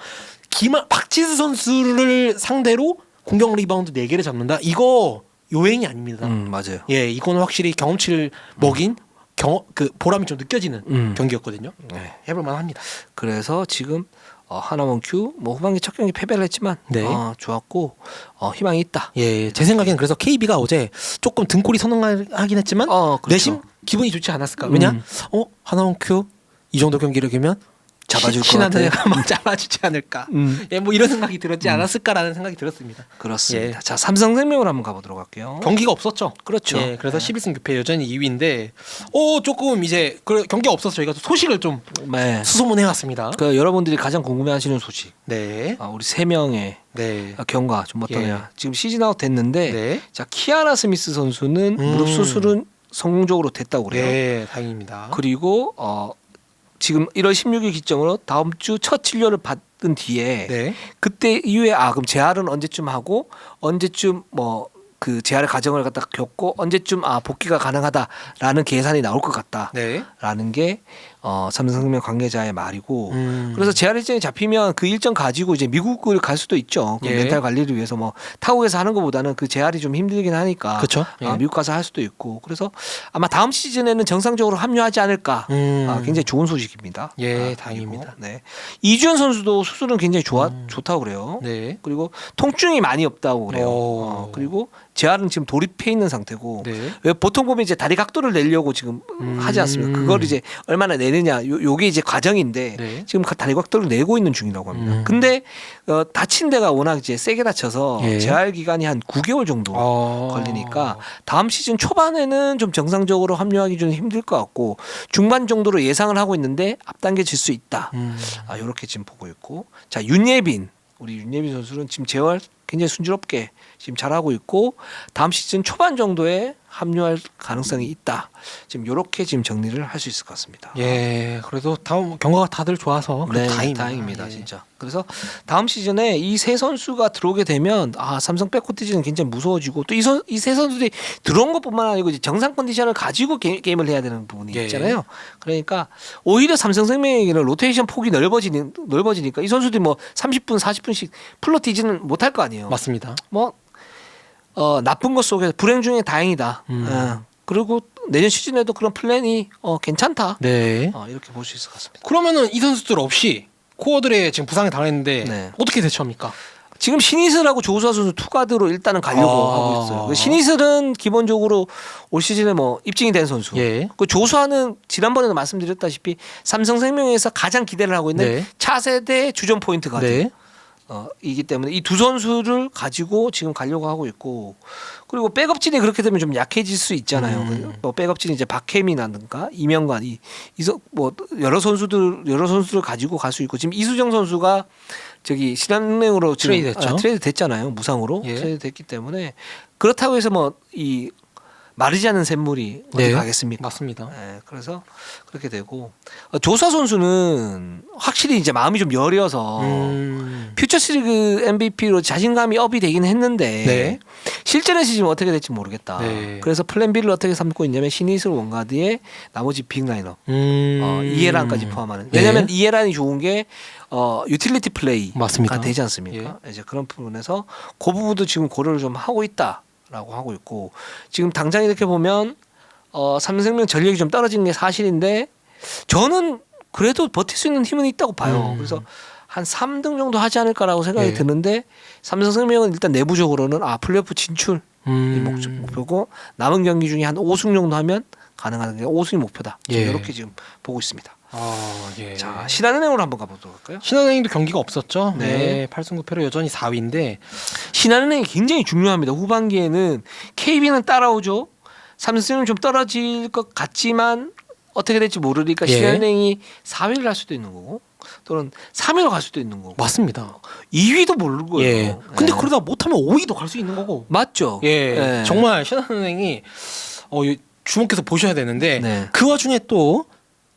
박지수 선수를 상대로 공격 리바운드 4개를 잡는다. 이거 요행이 아닙니다. 맞아요. 예, 이거는 확실히 경험치를 먹인 그 보람이 좀 느껴지는 경기였거든요. 네. 해볼 만합니다. 그래서 지금 하나원 큐 뭐 후반기 첫 경기 패배를 했지만 네. 좋았고 희망이 있다. 예, 제 생각에는 그래서 KB가 어제 조금 등골이 선언하긴 했지만 그렇죠. 내심 기분이 좋지 않았을까? 왜냐? 하나원 큐 이 정도 경기력이면 잡아줄 것 신하들가 막 잡아주지 않을까? 예, 뭐 이런 생각이 들었지 않았을까라는 생각이 들었습니다. 그렇습니다. 예. 자, 삼성생명으로 한번 가보도록 할게요. 경기가 없었죠. 그렇죠. 예, 그래서 11승 9패 여전히 2위인데, 조금 이제 경기가 없어서 저희가 소식을 좀 네. 수소문해 왔습니다. 그 여러분들이 가장 궁금해하시는 소식. 네, 우리 세 명의 네, 경과 좀 어떠냐. 지금 시즌 아웃 됐는데, 네. 자 키아라 스미스 선수는 무릎 수술은 성공적으로 됐다고 그래요. 네, 다행입니다. 그리고 지금 1월 16일 기점으로 다음 주 첫 진료를 받은 뒤에 네, 그때 이후에 그럼 재활은 언제쯤 하고 언제쯤 뭐 그 재활의 과정을 갖다 겪고 언제쯤 복귀가 가능하다라는 계산이 나올 것 네. 같다라는 게 삼성생명 관계자의 말이고 그래서 음. 재활 일정이 잡히면 그 일정 가지고 이제 미국을 갈 수도 있죠. 그 예. 멘탈 관리를 위해서 뭐 타국에서 하는 것보다는 그 재활이 좀 힘들긴 하니까 그쵸. 예. 미국 가서 할 수도 있고 그래서 아마 다음 시즌에는 정상적으로 합류하지 않을까. 굉장히 좋은 소식입니다. 예, 그리고, 다행입니다. 네. 이주연 선수도 수술은 굉장히 좋다고 그래요. 네, 그리고 통증이 많이 없다고 그래요. 오. 그리고 재활은 지금 돌입해 있는 상태고 네. 왜 보통 보면 이제 다리 각도를 내려고 지금 하지 않습니까? 그걸 이제 얼마나 내느냐 요게 이제 과정인데 네. 지금 다리 각도를 내고 있는 중이라고 합니다. 근데 다친 데가 워낙 이제 세게 다쳐서 예. 재활 기간이 한 9개월 정도 걸리니까 다음 시즌 초반에는 좀 정상적으로 합류하기 좀 힘들 것 같고 중반 정도로 예상을 하고 있는데 앞당겨질 수 있다. 이렇게 지금 보고 있고 자 우리 윤예빈 선수는 지금 재활 굉장히 순조롭게 지금 잘하고 있고 다음 시즌 초반 정도에 합류할 가능성이 있다. 지금 이렇게 지금 정리를 할 수 있을 것 같습니다. 예, 그래도 다음 경과가 다들 좋아서 그래도 다행입니다, 예. 진짜. 그래서 다음 시즌에 이 세 선수가 들어오게 되면 삼성 백코트는 굉장히 무서워지고 또 이 세 선수들이 들어온 것뿐만 아니고 이제 정상 컨디션을 가지고 게임을 해야 되는 부분이 예. 있잖아요. 그러니까 오히려 삼성생명에게는 로테이션 폭이 넓어지니까 이 선수들이 뭐 30분, 40분씩 풀로 뛰지는 못할 거 아니에요. 맞습니다. 뭐 나쁜 것 속에 불행 중에 다행이다. 그리고 내년 시즌에도 그런 플랜이 괜찮다. 네. 이렇게 볼 수 있을 것 같습니다. 그러면은 이 선수들 없이 코어들의 지금 부상이 당했는데 네. 어떻게 대처합니까? 지금 신이슬하고 조수아 선수 투가드로 일단은 가려고 하고 있어요. 그 신이슬은 기본적으로 올 시즌에 뭐 입증이 된 선수. 예. 그 조수아는 지난번에도 말씀드렸다시피 삼성생명에서 가장 기대를 하고 있는 네. 차세대 주전 포인트 가드. 네. 이기 때문에 이 두 선수를 가지고 지금 가려고 하고 있고 그리고 백업진이 그렇게 되면 좀 약해질 수 있잖아요. 뭐 백업진이 이제 박혜민이라든가 이명관 뭐 여러 선수들 가지고 갈 수 있고 지금 이수정 선수가 저기 신한은행으로 지금 트레이드 됐죠. 트레이드 됐잖아요. 무상으로 예. 트레이드 됐기 때문에 그렇다고 해서 뭐 이 마르지 않은 샘물이 어디 네. 가겠습니까? 맞습니다. 네, 그래서 그렇게 되고 조사 선수는 확실히 이제 마음이 좀 여려서 퓨처스리그 MVP로 자신감이 업이 되긴 했는데 네. 실전에서 지금 어떻게 될지 모르겠다. 네. 그래서 플랜 B를 어떻게 삼고 있냐면 신이슬 원가드의 나머지 빅 라인업 이해란까지 포함하는. 왜냐하면 네. 이해란이 좋은 게 유틸리티 플레이가 맞습니다. 되지 않습니까? 이제 그런 부분에서 그 부분도 지금 고려를 좀 하고 있다라고 하고 있고 지금 당장 이렇게 보면 삼성생명 전력이 좀 떨어지는 게 사실인데 저는 그래도 버틸 수 있는 힘은 있다고 봐요. 그래서 한 3등 정도 하지 않을까라고 생각이 예. 드는데 삼성생명은 일단 내부적으로는 플레이오프 진출이 목표고 남은 경기 중에 한 5승 정도 하면 가능한 게 5승이 목표다. 지금 예. 이렇게 지금 보고 있습니다. 예. 자, 신한은행으로 한번 가보도록 할까요? 신한은행도 경기가 없었죠. 네. 네. 8승 9패로 여전히 4위인데 신한은행이 굉장히 중요합니다. 후반기에는 KB는 따라오죠. 삼성은 좀 떨어질 것 같지만 어떻게 될지 모르니까 예. 신한은행이 4위를 할 수도 있는 거고 또는 3위로 갈 수도 있는 거고 맞습니다. 2위도 모르는 거예요. 예. 근데 예. 그러다 못하면 5위도 갈 수 있는 거고. 맞죠. 예. 정말 신한은행이 주목해서 보셔야 되는데 네. 그 와중에 또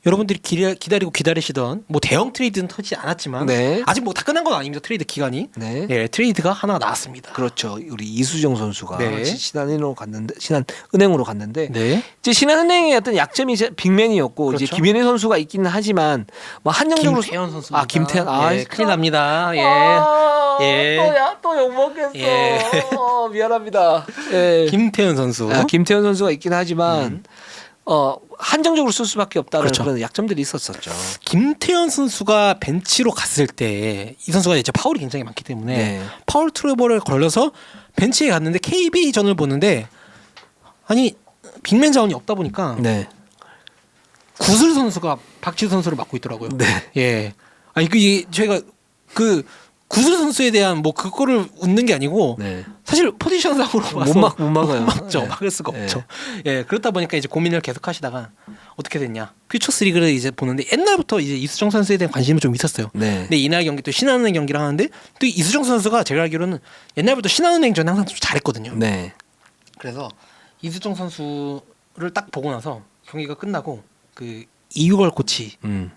여러분들이 기다리시던 뭐 대형 트레이드는 터지지 않았지만 네. 아직 뭐 다 끝난 건 아닙니다. 트레이드 기간이. 네. 예, 트레이드가 하나 나왔습니다. 그렇죠. 우리 이수정 선수가 네. 신한은행으로 갔는데 네. 이제 신한은행의 어떤 약점이 이제 빅맨이었고 그렇죠. 이제 김현희 선수가 있기는 하지만 뭐 한정적으로 김태현 선수. 김태현 예, 큰일 납니다. 예. 예. 또 욕먹겠어. 예. 미안합니다. 예. 김태현 선수. 김태현 선수가 있긴 하지만 한정적으로 쓸 수밖에 없다는 그렇죠. 그런 약점들이 있었었죠. 김태현 선수가 벤치로 갔을 때 이 선수가 이제 파울이 굉장히 많기 때문에 네. 파울 트러블에 걸려서 벤치에 갔는데 KB전을 보는데 아니 빅맨 자원이 없다 보니까 네. 구슬 선수가 박지수 선수를 맡고 있더라고요. 네. 예. 아니 저희가 그 구슬 선수에 대한 뭐 그거를 웃는 게 아니고 네. 사실 포지션상으로 봐서 못 막아요. 막죠. 네. 막을 수가 네. 없죠. 예, 그렇다 보니까 이제 고민을 계속 하시다가 어떻게 됐냐? 퓨처스 리그를 이제 보는데 옛날부터 이제 이수정 선수에 대한 관심이 좀 있었어요. 네. 근데 이날 경기 또 신한은행 경기를 하는데 또 이수정 선수가 제가 알기로는 옛날부터 신한은행전 항상 좀 잘했거든요. 네. 그래서 이수정 선수를 딱 보고 나서 경기가 끝나고 그 이유걸 코치님이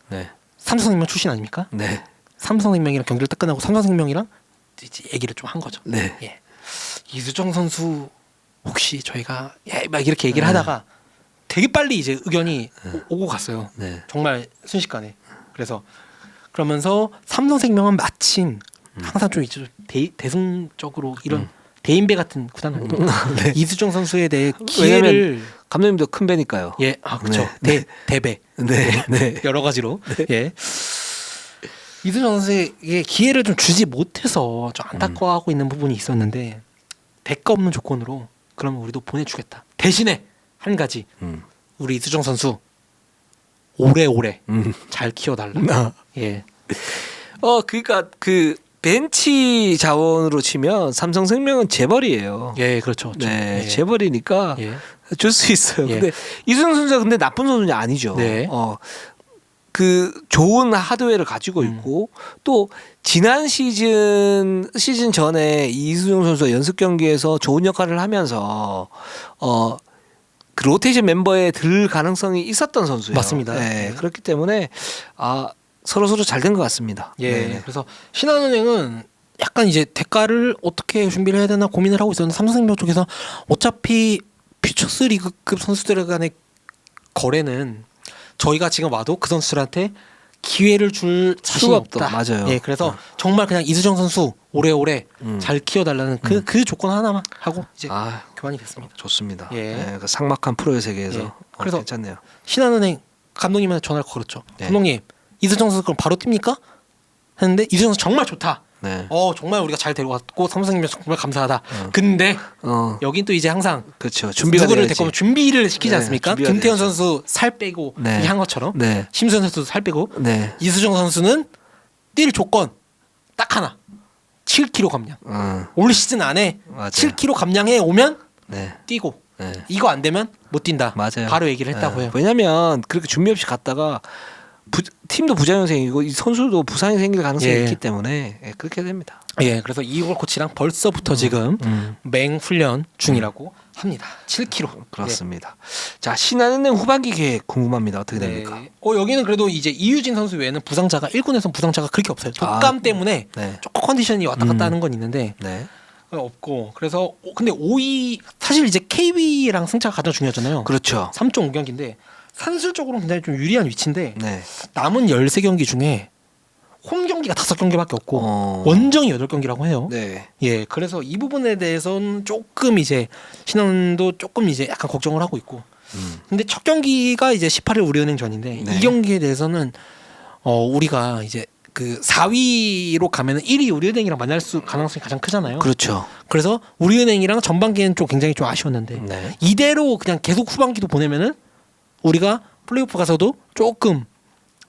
네. 삼성생명 출신 아닙니까? 네. 삼성생명이랑 경기를 딱 끝나고 삼성생명이랑 이제 얘기를 좀 한 거죠. 네. 예. 이수정 선수 혹시 저희가 막 이렇게 얘기를 네. 하다가 되게 빨리 이제 의견이 오고 갔어요. 네. 정말 순식간에. 그래서 그러면서 삼성생명은 마침 항상 좀 이제 대승적으로 이런 대인배 같은 구단 아닙니까? 네. 이수정 선수에 대해 왜냐면 기회를 감독님도 큰 배니까요. 예, 그렇죠. 대배 네. 네. 여러 가지로 예. 이수정 선수에게 기회를 좀 주지 못해서 좀 안타까워하고 있는 부분이 있었는데 대가 없는 조건으로 그러면 우리도 보내주겠다. 대신에 한 가지 우리 이수정 선수 오래오래 잘 키워달라. 예. 그러니까 그 벤치 자원으로 치면 삼성생명은 재벌이에요. 예, 그렇죠. 네, 예. 재벌이니까 예. 줄 수 있어요. 예. 근데 이수정 선수가 근데 나쁜 선수는 아니죠. 네. 그 좋은 하드웨어를 가지고 있고 또 지난 시즌 전에 이수정 선수가 연습 경기에서 좋은 역할을 하면서 그 로테이션 멤버에 들 가능성이 있었던 선수예요. 맞습니다. 네, 네. 그렇기 때문에 서로 잘 된 것 같습니다. 예. 네네. 그래서 신한은행은 약간 이제 대가를 어떻게 준비를 해야 되나 고민을 하고 있었는데 삼성생명 쪽에서 어차피 퓨처스 리그급 선수들 간의 거래는 저희가 지금 와도 그 선수들한테 기회를 줄 자신이 수가 없다. 없다. 맞아요. 예, 그래서 정말 그냥 이수정 선수 오래오래 음. 잘 키워달라는 그 조건 하나만 하고 이제 아, 교환이 됐습니다. 좋습니다. 예. 네, 그 삭막한 프로의 세계에서 예. 그래서 괜찮네요. 신한은행 감독님한테 전화를 걸었죠. 네. 감독님 이수정 선수 그럼 바로 뜁니까? 했는데 이수정 선수 정말 좋다. 네. 정말 우리가 잘 데려왔고 삼성생명 정말 감사하다. 근데 여긴 또 이제 항상 그렇죠. 준비가 누구를 돼야지. 데리고 오면 준비를 시키지 네, 않습니까? 준비가 김태현 돼야죠. 선수 살 빼고 네. 이렇게 한 것처럼 네. 심수현 선수도 살 빼고 네. 이수정 선수는 뛸 조건 딱 하나 7kg 감량. 올 시즌 안에 맞아요. 7kg 감량해 오면 네. 뛰고 네. 이거 안 되면 못 뛴다. 맞아요. 바로 얘기를 했다고 해요. 왜냐면 그렇게 준비 없이 갔다가 팀도 부자연생이고 이 선수도 부상이 생길 가능성이 예. 있기 때문에 그렇게 됩니다. 예, 그래서 이걸 코치랑 벌써부터 지금 맹 훈련 중이라고 합니다. 7kg. 그렇습니다. 자, 신한은행 후반기 계획 궁금합니다. 어떻게 네. 됩니까? 여기는 그래도 이제 이유진 선수 외에는 부상자가 1군에서는 부상자가 그렇게 없어요. 독감 때문에 네. 조금 컨디션이 왔다 갔다 하는 건 있는데 네. 없고 그래서 근데 5위 사실 이제 KB랑 승차가 가장 중요하잖아요. 그렇죠. 3.5경기인데 산술적으로는 굉장히 좀 유리한 위치인데 네. 남은 13경기 중에 홈 경기가 5경기밖에 없고 원정이 8경기라고 해요. 네. 예, 그래서 이 부분에 대해서는 조금 이제 신한도 조금 이제 약간 걱정을 하고 있고. 근데 첫 경기가 이제 18일 우리은행전인데 네. 이 경기에 대해서는 우리가 이제 그 4위로 가면은 1위 우리은행이랑 만날 수 가능성이 가장 크잖아요. 그렇죠. 그래서 우리은행이랑 전반기에는 좀 굉장히 좀 아쉬웠는데 네. 이대로 그냥 계속 후반기도 보내면은 우리가 플레이오프 가서도 조금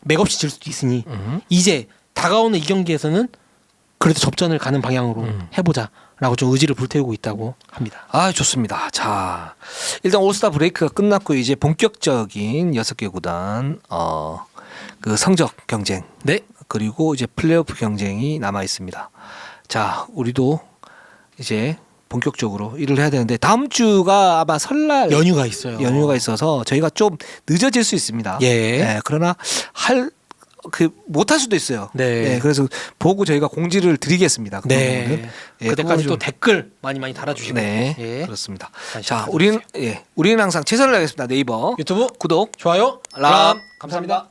맥없이 질 수도 있으니 이제 다가오는 이 경기에서는 그래도 접전을 가는 방향으로 해보자라고 좀 의지를 불태우고 있다고 합니다. 아, 좋습니다. 자, 일단 올스타 브레이크가 끝났고 이제 본격적인 6개 구단 그 성적 경쟁 네. 그리고 이제 플레이오프 경쟁이 남아 있습니다. 자, 우리도 이제 본격적으로 일을 해야 되는데 다음 주가 아마 설날 연휴가 있어요. 연휴가 있어서 저희가 좀 늦어질 수 있습니다. 예. 네, 그러나 못할 수도 있어요. 네. 그래서 보고 저희가 공지를 드리겠습니다. 그 네. 부분은. 예, 그때까지 그건 또 좀- 댓글 많이 달아주시고. 네, 예. 그렇습니다. 다시 자, 부탁드릴게요. 우리는 항상 최선을 다하겠습니다. 네이버 유튜브 구독, 좋아요, 알람 감사합니다.